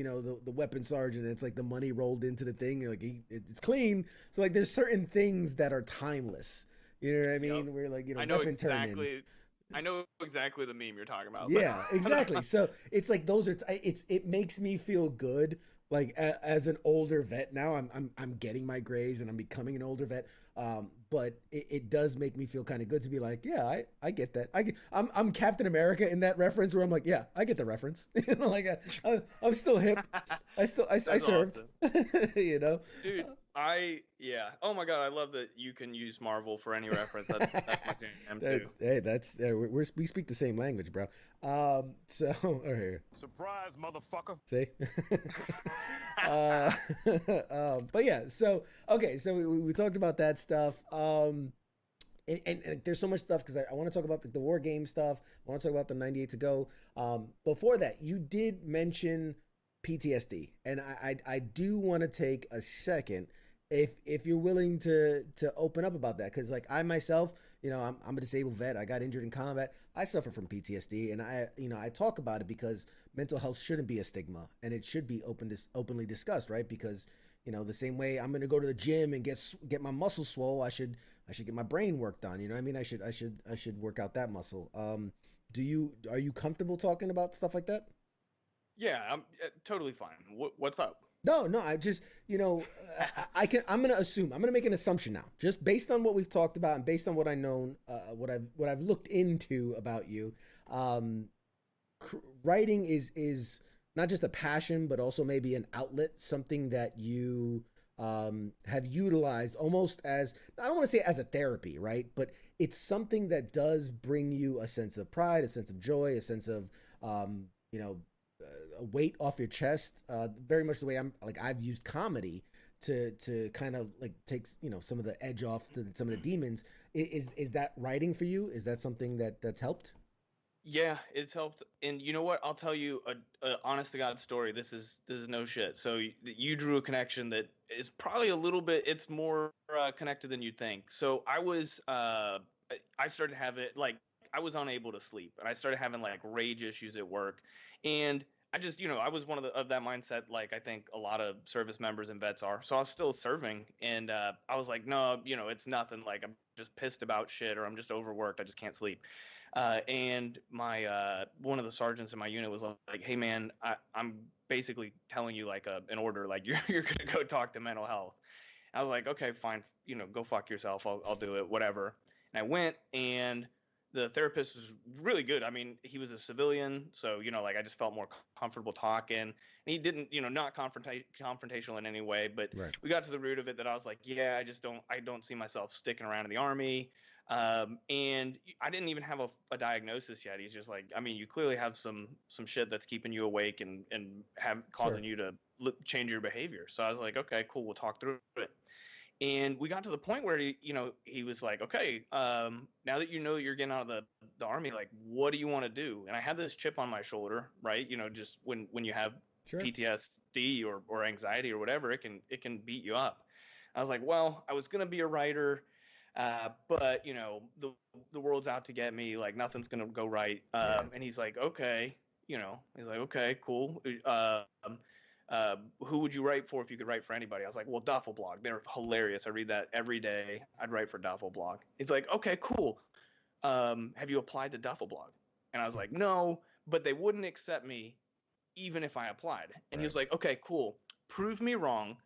the weapon sergeant. And it's like the money rolled into the thing. Like it's clean. So like there's certain things that are timeless. You know what I mean? Yep. Where like, I know weapon turn in. exactly. I know exactly the meme you're talking about. Yeah, exactly. So it's like those are it makes me feel good. Like as an older vet now, I'm getting my grays and I'm becoming an older vet. But it does make me feel kind of good to be like, yeah, I get that. I'm Captain America in that reference where I'm like, yeah, I get the reference. Like I'm still hip. I served. Awesome. Dude. Yeah. Oh my God, I love that you can use Marvel for any reference. That's my jam too. Hey, we speak the same language, bro. So okay. Surprise, motherfucker. See. But yeah, so okay, so we talked about that stuff. And there's so much stuff because I want to talk about the war game stuff. I want to talk about the 98 to go. Before that, you did mention PTSD, and I do want to take a second if you're willing to open up about that, because like I myself, I'm a disabled vet. I got injured in combat. I suffer from PTSD, and I talk about it because mental health shouldn't be a stigma, and it should be openly discussed, right? Because the same way I'm going to go to the gym and get my muscle swole, I should get my brain worked on. You know what I mean? I should work out that muscle. Are you comfortable talking about stuff like that? Yeah, I'm totally fine. What's up? No, I just, I'm going to assume, I'm going to make an assumption now, just based on what we've talked about and based on what I know, what I've looked into about you. Writing is not just a passion, but also maybe an outlet, something that you have utilized almost as, I don't want to say as a therapy, right? But it's something that does bring you a sense of pride, a sense of joy, a sense of, a weight off your chest, very much the way I've used comedy to kind of like take some of the edge off to some of the demons. Is that writing for you? Is that something that's helped? Yeah, it's helped. And you know what? I'll tell you a honest to God story. This is no shit. So you drew a connection that is probably a little bit. It's more connected than you'd think. So I started having I was unable to sleep, and I started having like rage issues at work, and I just, I was one of that mindset, like I think a lot of service members and vets are. So I was still serving, and I was like, no, it's nothing. Like I'm just pissed about shit, or I'm just overworked. I just can't sleep. And my one of the sergeants in my unit was like, hey man, I'm basically telling you like an order, like you're gonna go talk to mental health. I was like, okay, fine, go fuck yourself. I'll do it, whatever. And I went, and the therapist was really good. I mean, he was a civilian, so like I just felt more comfortable talking. And he didn't, not confrontational in any way, but right. We got to the root of it. That I was like, yeah, I don't see myself sticking around in the Army. And I didn't even have a diagnosis yet. He's just like, I mean, you clearly have some shit that's keeping you awake and causing you to change your behavior. So I was like, okay, cool, we'll talk through it. And we got to the point where he was like, okay, now that you're getting out of the Army, like, what do you want to do? And I had this chip on my shoulder, right? Just when you have PTSD or anxiety or whatever, it can beat you up. I was like, well, I was gonna be a writer, but the world's out to get me. Like nothing's gonna go right. And he's like, okay, okay, cool. Who would you write for if you could write for anybody? I was like, well, Duffleblog. They're hilarious. I read that every day. I'd write for Duffleblog. He's like, okay, cool. Have you applied to Duffleblog? And I was like, no, but they wouldn't accept me even if I applied. And he was like, okay, cool. Prove me wrong.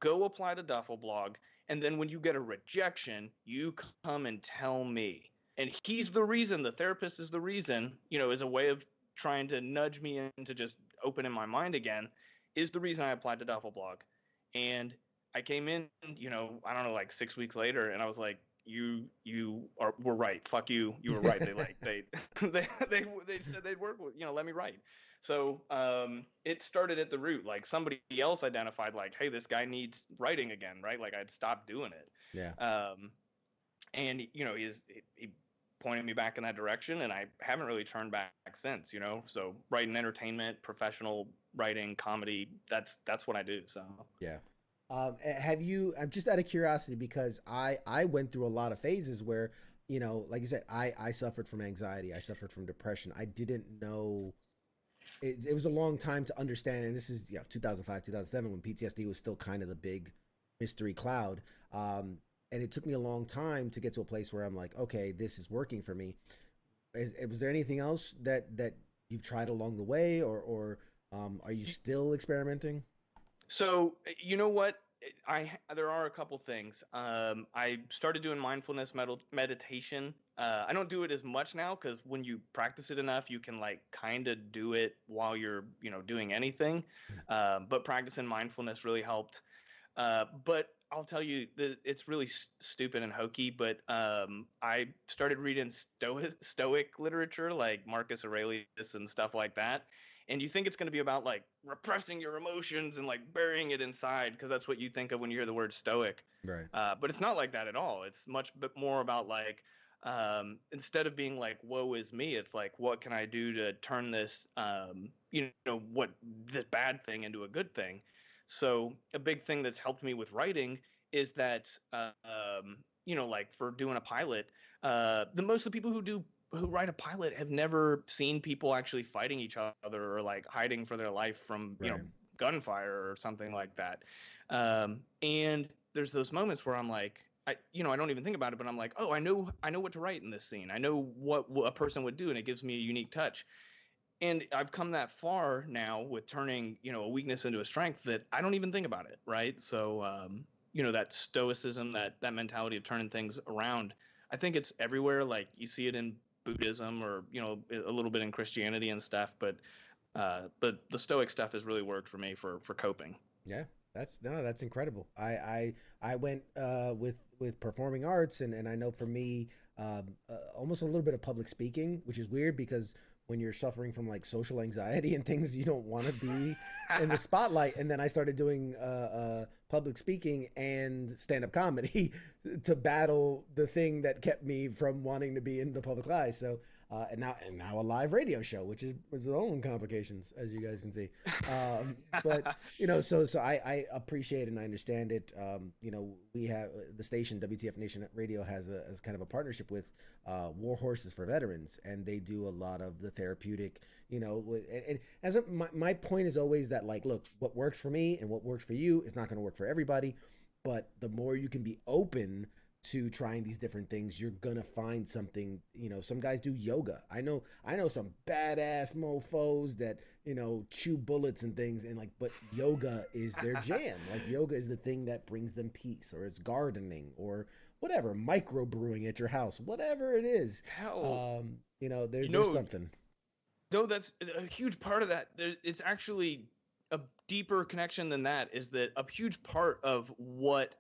Go apply to Duffleblog. And then when you get a rejection, you come and tell me. And he's the reason, the therapist is the reason, is a way of trying to nudge me into just opening my mind again. Is the reason I applied to Duffleblog. And I came in, I don't know, like 6 weeks later, and I was like, you were right. Fuck you. You were right. They said they'd work with, let me write. So it started at the root. Like somebody else identified like, hey, this guy needs writing again, right? Like I'd stopped doing it. Yeah. And he pointed me back in that direction, and I haven't really turned back since, So writing entertainment, professional writing, comedy, that's what I do. So yeah. Have you? I'm just out of curiosity because I went through a lot of phases where, you know, like you said, I suffered from anxiety, I suffered from depression. I didn't know. It was a long time to understand, and this is 2005, 2007 when PTSD was still kind of the big mystery cloud. And it took me a long time to get to a place where I'm like, okay, this is working for me. Was there anything else that you've tried along the way, or are you still experimenting? So you know what? There are a couple things. I started doing mindfulness meditation. I don't do it as much now because when you practice it enough, you can like kind of do it while you're doing anything. But practicing mindfulness really helped. But I'll tell you that it's really stupid and hokey. But I started reading Stoic literature like Marcus Aurelius and stuff like that. And you think it's going to be about like repressing your emotions and like burying it inside because that's what you think of when you hear the word stoic. Right. But it's not like that at all. It's much bit more about like instead of being like woe is me, it's like what can I do to turn this what this bad thing into a good thing. So a big thing that's helped me with writing is that like for doing a pilot, the most of the people who write a pilot have never seen people actually fighting each other or like hiding for their life from gunfire or something like that. And there's those moments where I'm like, I don't even think about it, but I'm like, oh, I know what to write in this scene. I know what a person would do, and it gives me a unique touch. And I've come that far now with turning a weakness into a strength that I don't even think about it, right? So that stoicism, that mentality of turning things around, I think it's everywhere. Like you see it in Buddhism or a little bit in Christianity and stuff, but the Stoic stuff has really worked for me for coping. Yeah, that's incredible. I went with performing arts, and I know for me, almost a little bit of public speaking, which is weird because when you're suffering from like social anxiety and things, you don't want to be in the spotlight. And then I started doing public speaking and stand-up comedy to battle the thing that kept me from wanting to be in the public eye. So and now a live radio show, which is its own complications, as you guys can see. But so I appreciate and I understand it. We have the station WTF Nation Radio has kind of a partnership with War Horses for Veterans, and they do a lot of the therapeutic. And as my point is always that like, look, what works for me and what works for you is not going to work for everybody, but the more you can be open to trying these different things, you're gonna find something. Some guys do yoga. I know some badass mofos that chew bullets and things, and like, but yoga is their jam. Like yoga is the thing that brings them peace, or it's gardening, or whatever, microbrewing at your house, whatever it is. Hell, there's something. No, that's a huge part of that. It's actually a deeper connection than that. Is that a huge part of what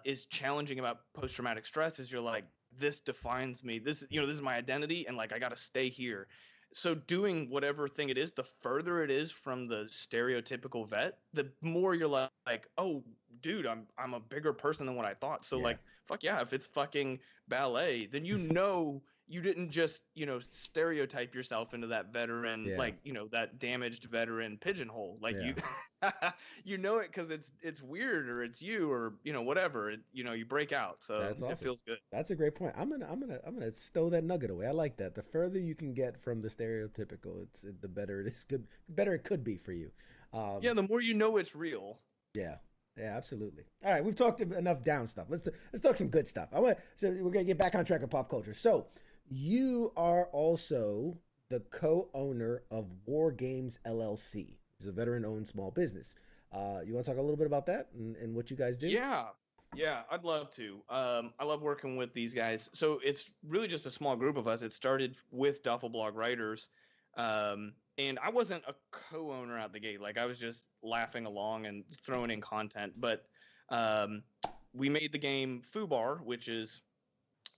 is challenging about post-traumatic stress is you're like, this defines me. This is my identity, and like I got to stay here. So doing whatever thing it is, the further it is from the stereotypical vet, the more you're like, oh, dude, I'm a bigger person than what I thought. So like, fuck yeah, if it's fucking ballet, then you didn't just stereotype yourself into that veteran, that damaged veteran pigeonhole. Like it because it's weird, or it's you, or whatever. You break out. So that's awesome. It feels good. That's a great point. I'm gonna stow that nugget away. I like that. The further you can get from the stereotypical, the better it is. The better it could be for you. The more it's real. Yeah, absolutely. All right, we've talked enough down stuff. Let's talk some good stuff. So we're gonna get back on track of pop culture. So you are also the co-owner of War Games LLC, which is a veteran-owned small business. You want to talk a little bit about that and what you guys do? Yeah, I'd love to. I love working with these guys. So it's really just a small group of us. It started with Duffleblog writers, and I wasn't a co-owner out the gate. Like I was just laughing along and throwing in content. But we made the game Fubar, which is,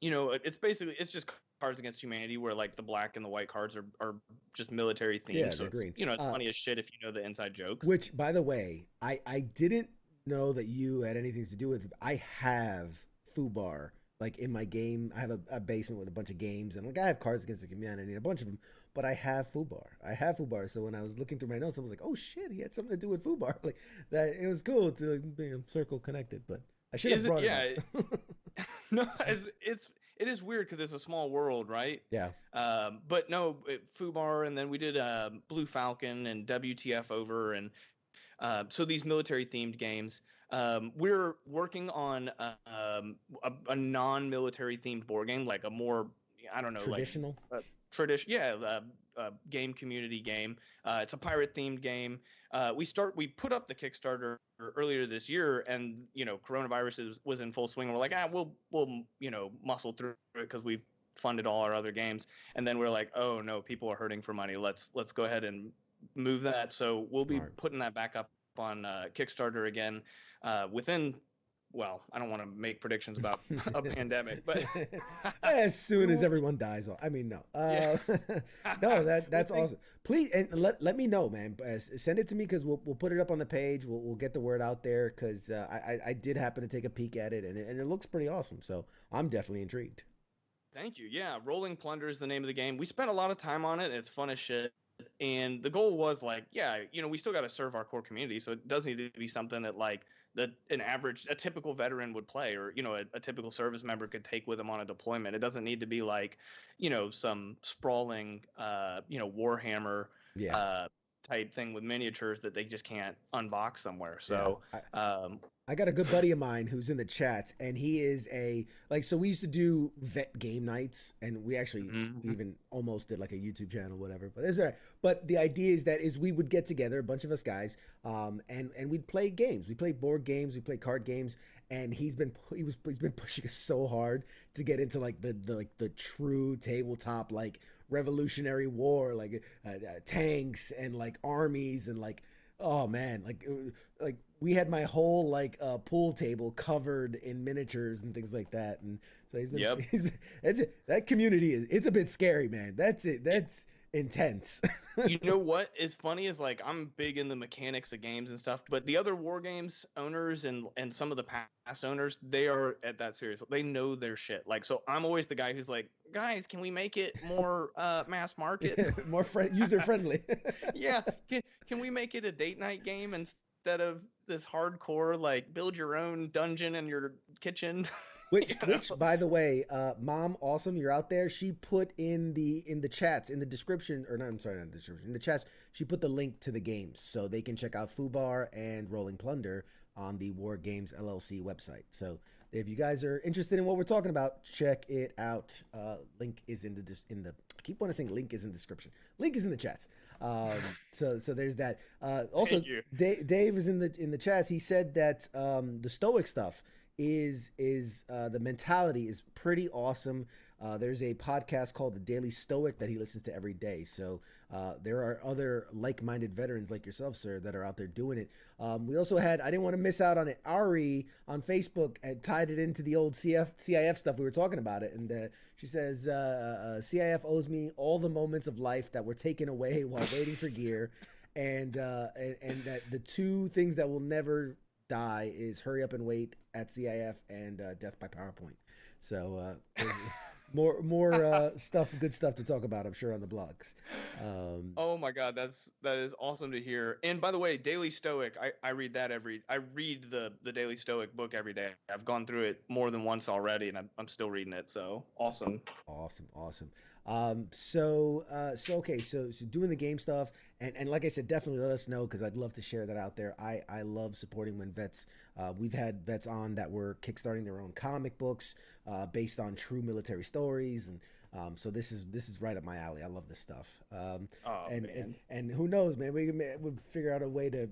it's just Cards Against Humanity, where like the black and the white cards are just military themed. Yeah, so it's, green. It's funny as shit if you know the inside jokes. Which, by the way, I didn't know that you had anything to do with it. I have Fubar like in my game. I have a basement with a bunch of games, and like I have Cards Against the Humanity, a bunch of them. But I have Fubar. So when I was looking through my notes, I was like, oh shit, he had something to do with Fubar. Like that, it was cool to be circle connected. But I should have brought it up. No, it is weird because it's a small world, right? Yeah. But no, Fubar, and then we did Blue Falcon and WTF over, and so these military themed games. We're working on a non-military themed board game, like a more, I don't know, traditional. Game community game. It's a pirate themed game. We put up the Kickstarter earlier this year, and coronavirus was in full swing. And we're like, we'll muscle through it because we've funded all our other games. And then we're like, oh no, people are hurting for money. Let's go ahead and move that. So we'll be putting that back up on Kickstarter again within. Well, I don't want to make predictions about a pandemic, but as soon as everyone dies, I mean, no, no, that's awesome. Please, and let me know, man. Send it to me because we'll put it up on the page. We'll get the word out there because I did happen to take a peek at it, and it looks pretty awesome. So I'm definitely intrigued. Thank you. Yeah, Rolling Plunder is the name of the game. We spent a lot of time on it. It's fun as shit. And the goal was like, we still got to serve our core community, so it does need to be something that like a typical veteran would play, or a typical service member could take with them on a deployment. It doesn't need to be like some sprawling Warhammer type thing with miniatures that they just can't unbox somewhere. So I got a good buddy of mine who's in the chat, and he is so we used to do vet game nights, and we actually even almost did like a YouTube channel, whatever, but it's all right. But the idea is we would get together, a bunch of us guys, and we'd play games. We play board games, we play card games, and he's been pushing us so hard to get into like the true tabletop, like Revolutionary War, like tanks and like armies and like, oh man, like we had my whole like pool table covered in miniatures and things like that, and so he's been that community it's a bit scary, man. That's intense. You know what is funny is like I'm big in the mechanics of games and stuff, but the other war games owners and some of the past owners, they are at that serious. They know their shit. Like, so I'm always the guy who's like, guys, can we make it more mass market, more user friendly? Yeah, can we make it a date night game instead of this hardcore like build your own dungeon in your kitchen? Which, by the way, Mom, awesome, you're out there. She put in the chats, in the description, or no, I'm sorry, not the description, in the chats, she put the link to the games, so they can check out Fubar and Rolling Plunder on the War Games LLC website. So if you guys are interested in what we're talking about, check it out. Link is in the. I keep wanting to say link is in the description. Link is in the chats. So there's that. Also, Dave is in the chats. He said that the Stoic stuff is the mentality is pretty awesome. There's a podcast called The Daily Stoic that he listens to every day. So there are other like-minded veterans like yourself, sir, that are out there doing it. We also had, I didn't want to miss out on it, Ari on Facebook had tied it into the old CIF stuff. We were talking about it. And she says, CIF owes me all the moments of life that were taken away while waiting for gear. And that the two things that will never die is hurry up and wait at CIF and death by PowerPoint. So more stuff, good stuff to talk about, I'm sure, on the blogs. Oh my God, that is awesome to hear. And by the way, Daily Stoic, I read that I read the Daily Stoic book every day. I've gone through it more than once already, and I'm still reading it. So awesome. So doing the game stuff, and like I said, definitely let us know, because I'd love to share that out there. I love supporting when vets, we've had vets on that were kickstarting their own comic books based on true military stories, and so this is right up my alley. I love this stuff. And who knows, man, we'll figure out a way to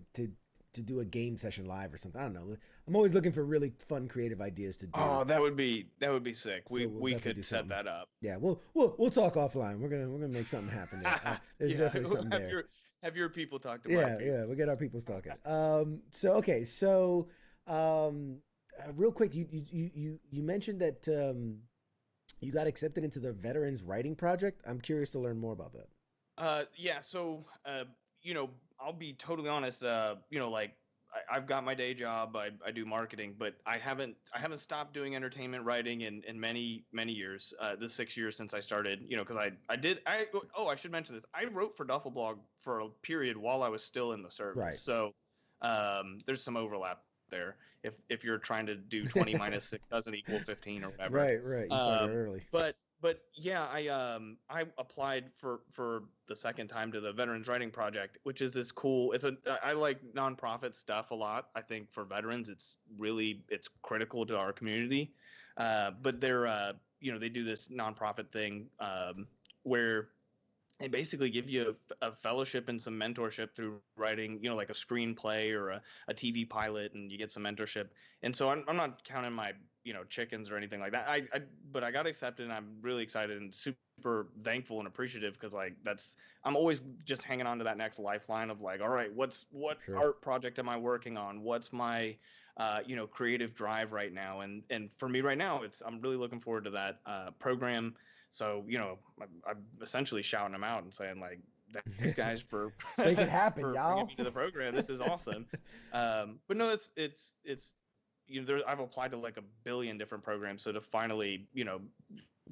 do a game session live or something. I don't know. I'm always looking for really fun, creative ideas to do. Oh, that would be sick. So we could set that up. Yeah, we'll talk offline. We're gonna make something happen there. There's definitely something there. Have your people talk to my people. Yeah, we'll get our peoples talking. Real quick, you mentioned that you got accepted into the Veterans Writing Project. I'm curious to learn more about that. So I'll be totally honest. Like I've got my day job. I do marketing, but I haven't stopped doing entertainment writing in many years. The 6 years since I started, because I should mention this. I wrote for Duffleblog for a period while I was still in the service. Right. So there's some overlap there. If you're trying to do 20 minus 6 doesn't equal 15 or whatever. Right. You started early. But yeah, I applied for the second time to the Veterans Writing Project, which is this cool. I like nonprofit stuff a lot. I think for veterans, it's critical to our community. But they're they do this nonprofit thing where they basically give you a fellowship and some mentorship through writing, like a screenplay or a TV pilot, and you get some mentorship. And so I'm not counting my, chickens or anything like that. But I got accepted, and I'm really excited and super thankful and appreciative because I'm always just hanging on to that next lifeline of like, all right, what Sure. art project am I working on? What's my creative drive right now? And for me right now, I'm really looking forward to that program. So, I'm essentially shouting them out and saying, like, thanks, guys, for Make it happen, for y'all. bringing me to the program. This is awesome. But no, it's I've applied to like a billion different programs. So to finally,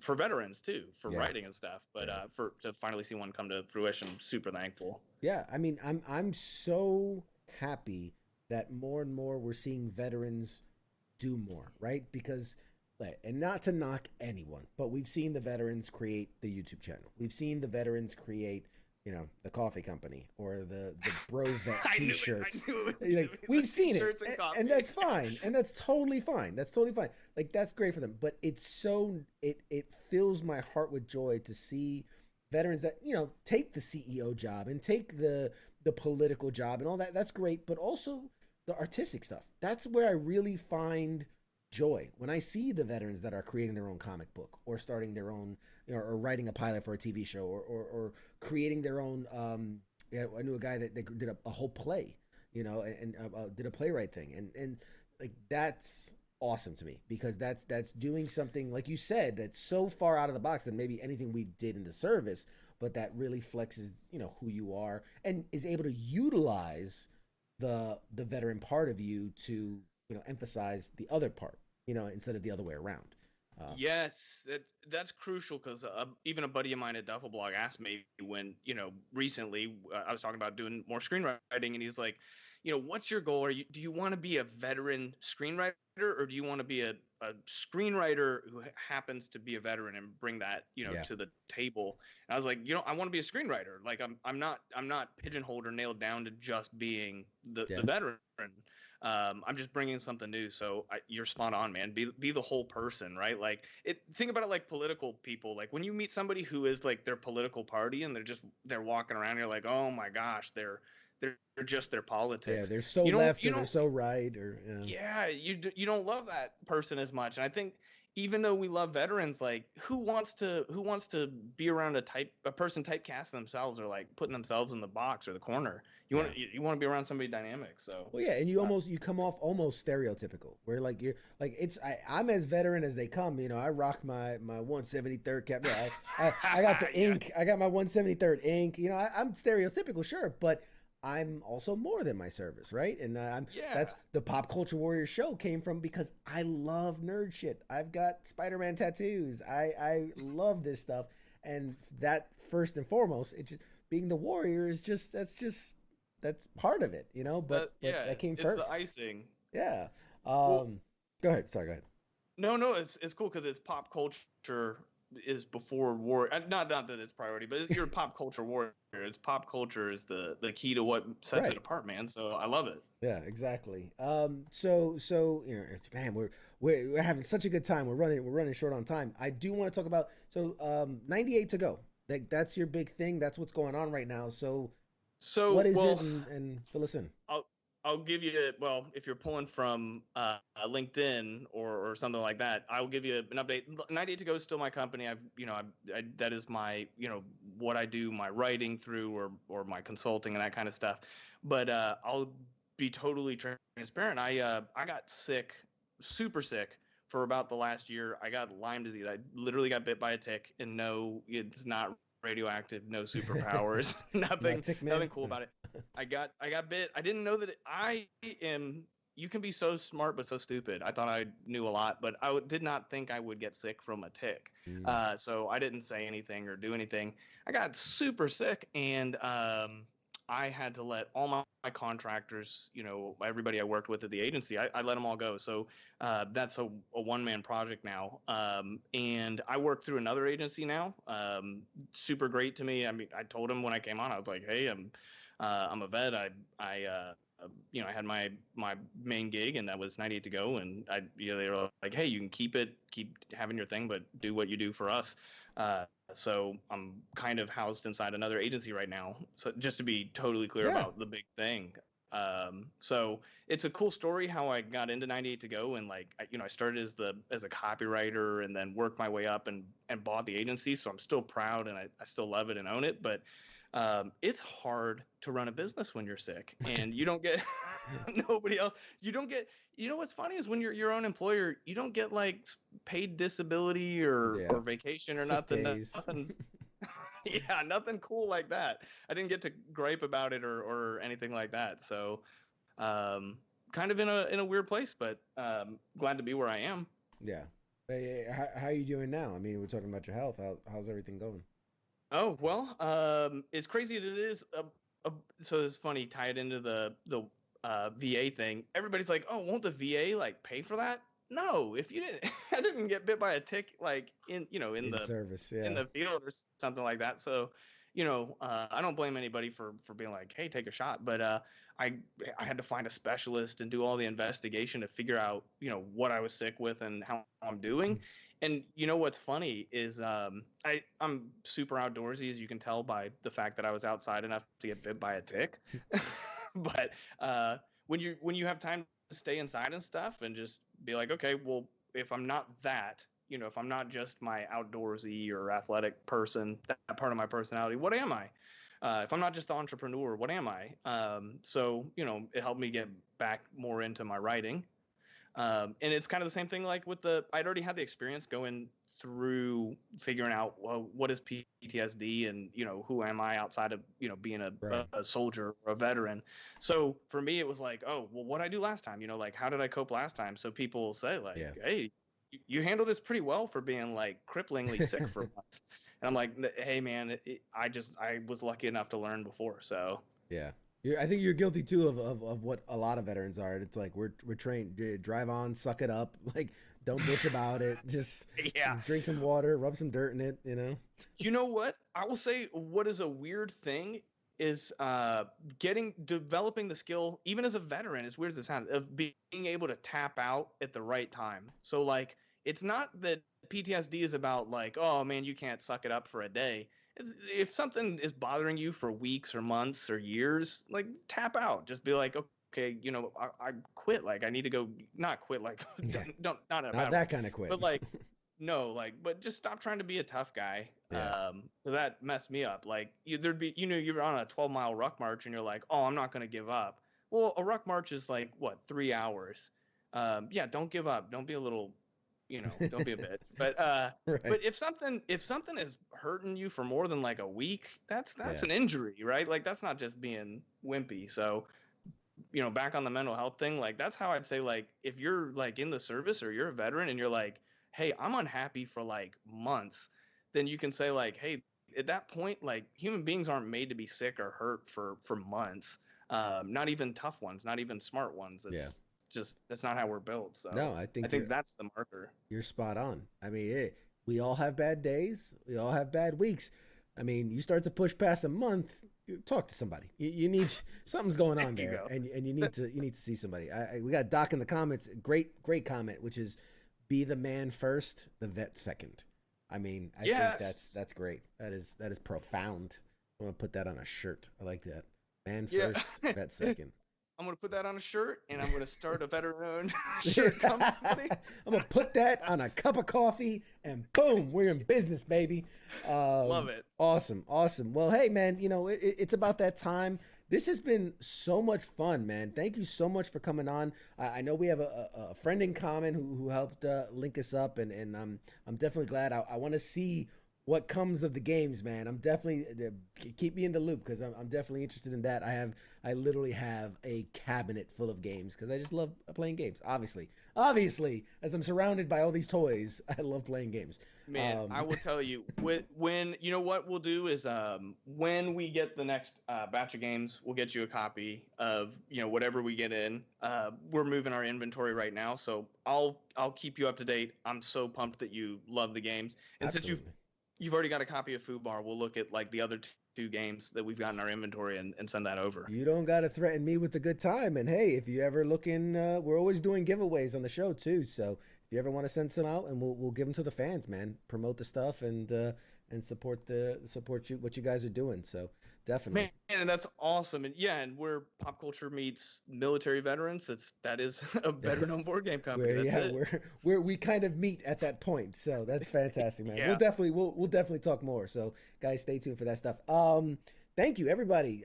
for veterans too, for Yeah. writing and stuff, but to finally see one come to fruition, I'm super thankful. Yeah, I mean, I'm so happy that more and more we're seeing veterans do more, right? Because, and not to knock anyone, but we've seen the veterans create the YouTube channel. We've seen the veterans create, the coffee company or the bro vet t-shirts. Like, we've seen it, and that's fine, and that's totally fine. That's totally fine. Like, that's great for them. But it's so it fills my heart with joy to see veterans that take the CEO job and take the political job and all that. That's great, but also the artistic stuff. That's where I really find joy when I see the veterans that are creating their own comic book or starting their own, or writing a pilot for a TV show or creating their own. I knew a guy that did a whole play, and did a playwright thing, and like that's awesome to me because that's doing something like you said that's so far out of the box than maybe anything we did in the service, but that really flexes who you are and is able to utilize the veteran part of you to emphasize the other part, instead of the other way around. Yes, that's crucial because even a buddy of mine at Duffleblog asked me when, recently I was talking about doing more screenwriting, and he's like, what's your goal? Do you want to be a veteran screenwriter, or do you want to be a screenwriter who happens to be a veteran and bring that, to the table? And I was like, I want to be a screenwriter. Like I'm not pigeonholed or nailed down to just being the veteran. I'm just bringing something new. So you're spot on, man. Be the whole person, right? Like think about it like political people. Like when you meet somebody who is like their political party and they're walking around, you're like, oh my gosh, they're just their politics. Yeah, they're so left or they're so right, or you don't love that person as much. And I think even though we love veterans, like who wants to be around a person typecasting themselves or like putting themselves in the box or the corner? You want to be around somebody dynamic. So well, yeah, and you come off almost stereotypical. Where like you're like I'm as veteran as they come. I rock my 173rd cap. Yeah, I got the ink. I got my 173rd ink. I'm stereotypical, sure, but I'm also more than my service, right? And that's the Pop Culture Warrior show came from because I love nerd shit. I've got Spider-Man tattoos. I love this stuff, and that first and foremost, being the warrior is that's part of it, But that came first. It's the icing. Yeah. Go ahead. Sorry. Go ahead. No, it's cool because it's pop culture is before war. Not that it's priority, but you're a pop culture warrior. It's pop culture is the key to what sets it apart, man. So I love it. Yeah, exactly. So man, we're having such a good time. We're running short on time. I do want to talk about 98 to go. That's your big thing. That's what's going on right now. So what is it? And fill us in. I'll give you, if you're pulling from LinkedIn or something like that, I'll give you an update. 98 to go is still my company. That is my, what I do, my writing through or my consulting and that kind of stuff. But I'll be totally transparent. I got sick, super sick for about the last year. I got Lyme disease. I literally got bit by a tick, and no, it's not radioactive, no superpowers, nothing, Tick Man? nothing cool about it. I got bit. I didn't know that I am. You can be so smart but so stupid. I thought I knew a lot, but did not think I would get sick from a tick. So I didn't say anything or do anything. I got super sick, and I had to let all my contractors, everybody I worked with at the agency, I let them all go. So that's a one-man project now. And I work through another agency now. Super great to me. I mean, I told him when I came on, I was like, hey, I'm a vet. I had my main gig, and that was 98 to go. And they were like, hey, you can keep having your thing, but do what you do for us. So I'm kind of housed inside another agency right now. So just to be totally clear about the big thing. So it's a cool story how I got into 98 to go, and I started as a copywriter, and then worked my way up and bought the agency. So I'm still proud, and I still love it and own it. But it's hard to run a business when you're sick, and you don't get nobody else. You don't get. What's funny is when you're your own employer, you don't get paid disability or vacation or nothing. Nothing. Yeah, nothing cool like that. I didn't get to gripe about it or anything like that. So, kind of in a weird place, but glad to be where I am. Yeah. Hey, how are you doing now? I mean, we're talking about your health. How's everything going? Oh, well, as crazy as it is, so it's funny, tie it into the VA thing. Everybody's like, oh, won't the VA pay for that? No, if you didn't, I didn't get bit by a tick in the service, in the field or something like that. So, I don't blame anybody for being like, hey, take a shot. But I had to find a specialist and do all the investigation to figure out what I was sick with and how I'm doing. And what's funny is I'm super outdoorsy, as you can tell by the fact that I was outside enough to get bit by a tick. But when you have time to stay inside and stuff and just be like, okay, well, if I'm not that, if I'm not just my outdoorsy or athletic person, that part of my personality, what am I? If I'm not just the entrepreneur, what am I? So it helped me get back more into my writing. And it's kind of the same thing with I'd already had the experience going through figuring out, well, what is PTSD and, who am I outside of, being a soldier or a veteran. So for me, it was like, oh, well, what did I do last time? How did I cope last time? So people will say hey, you handle this pretty well for being cripplingly sick for months. And I'm like, hey man, I was lucky enough to learn before. So yeah. I think you're guilty too of what a lot of veterans are. It's like we're trained, drive on, suck it up, don't bitch about it, just drink some water, rub some dirt in it, You know what? I will say what is a weird thing is developing the skill, even as a veteran, as weird as it sounds, of being able to tap out at the right time. So it's not that PTSD is about oh man, you can't suck it up for a day. If something is bothering you for weeks or months or years, tap out. Just be like, okay, I quit. I need to go. Not quit. Not that kind of quit. But no, but just stop trying to be a tough guy. Yeah. So that messed me up. There'd be, you're on a 12-mile ruck march and you're like, oh, I'm not going to give up. Well, a ruck march is 3 hours. Yeah, don't give up. Don't be a little. Don't be a bitch. But right. But if something is hurting you for more than a week, that's an injury, right? That's not just being wimpy. So, back on the mental health thing, that's how I'd say if you're in the service or you're a veteran and you're like, hey, I'm unhappy for months, then you can say hey, at that point, human beings aren't made to be sick or hurt for months. Not even tough ones, not even smart ones. Just that's not how we're built. So no, I think that's the marker. You're spot on. I mean, we all have bad days. We all have bad weeks. I mean, you start to push past a month, you talk to somebody. You need something's going on there, and you need to see somebody. We got Doc in the comments. Great comment, which is be the man first, the vet second. I mean, I think that's great. That is profound. I'm gonna put that on a shirt. I like that. Man first, vet second. I'm going to put that on a shirt, and I'm going to start a veteran-owned shirt company. I'm going to put that on a cup of coffee, and boom, we're in business, baby. Love it. Awesome. Well, hey, man, it's about that time. This has been so much fun, man. Thank you so much for coming on. I know we have a friend in common who helped link us up, and I'm definitely glad. I want to see what comes of the games, man. I'm definitely keep me in the loop because I'm definitely interested in that. I literally have a cabinet full of games because I just love playing games. Obviously, as I'm surrounded by all these toys, I love playing games. Man, I will tell you when you know what we'll do is when we get the next batch of games, we'll get you a copy of whatever we get in. We're moving our inventory right now, so I'll keep you up to date. I'm so pumped that you love the games, and Absolutely. since you've already got a copy of Food Bar, we'll look at like the other two games that we've got in our inventory and send that over. You don't got to threaten me with a good time. And hey, if you ever looking, we're always doing giveaways on the show too. So if you ever want to send some out, and we'll give them to the fans, man. Promote the stuff and support what you guys are doing. So definitely, Man, and that's awesome. And yeah, and we're pop culture meets military veterans. That is a better known board game company. We kind of meet at that point. So that's fantastic, man. Yeah. We'll definitely talk more. So guys, stay tuned for that stuff. Thank you, everybody.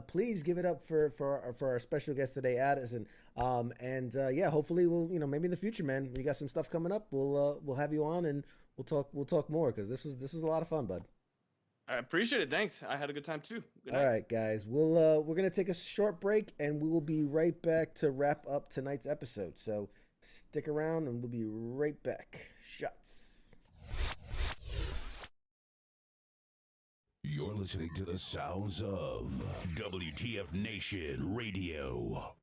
Please give it up for our special guest today, Addison. Yeah, hopefully we'll maybe in the future, man. We got some stuff coming up. We'll have you on and we'll talk more because this was a lot of fun, bud. I appreciate it. Thanks. I had a good time too. Good night. All right, guys. We're gonna take a short break and we will be right back to wrap up tonight's episode. So stick around and we'll be right back. Shots. You're listening to the sounds of WTF Nation Radio.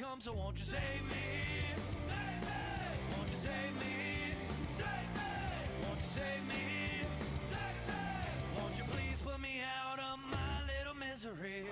come, so won't you save me? Save me! Won't you save me? Save me! Won't you save me? Save me! Won't you please put me out of my little misery?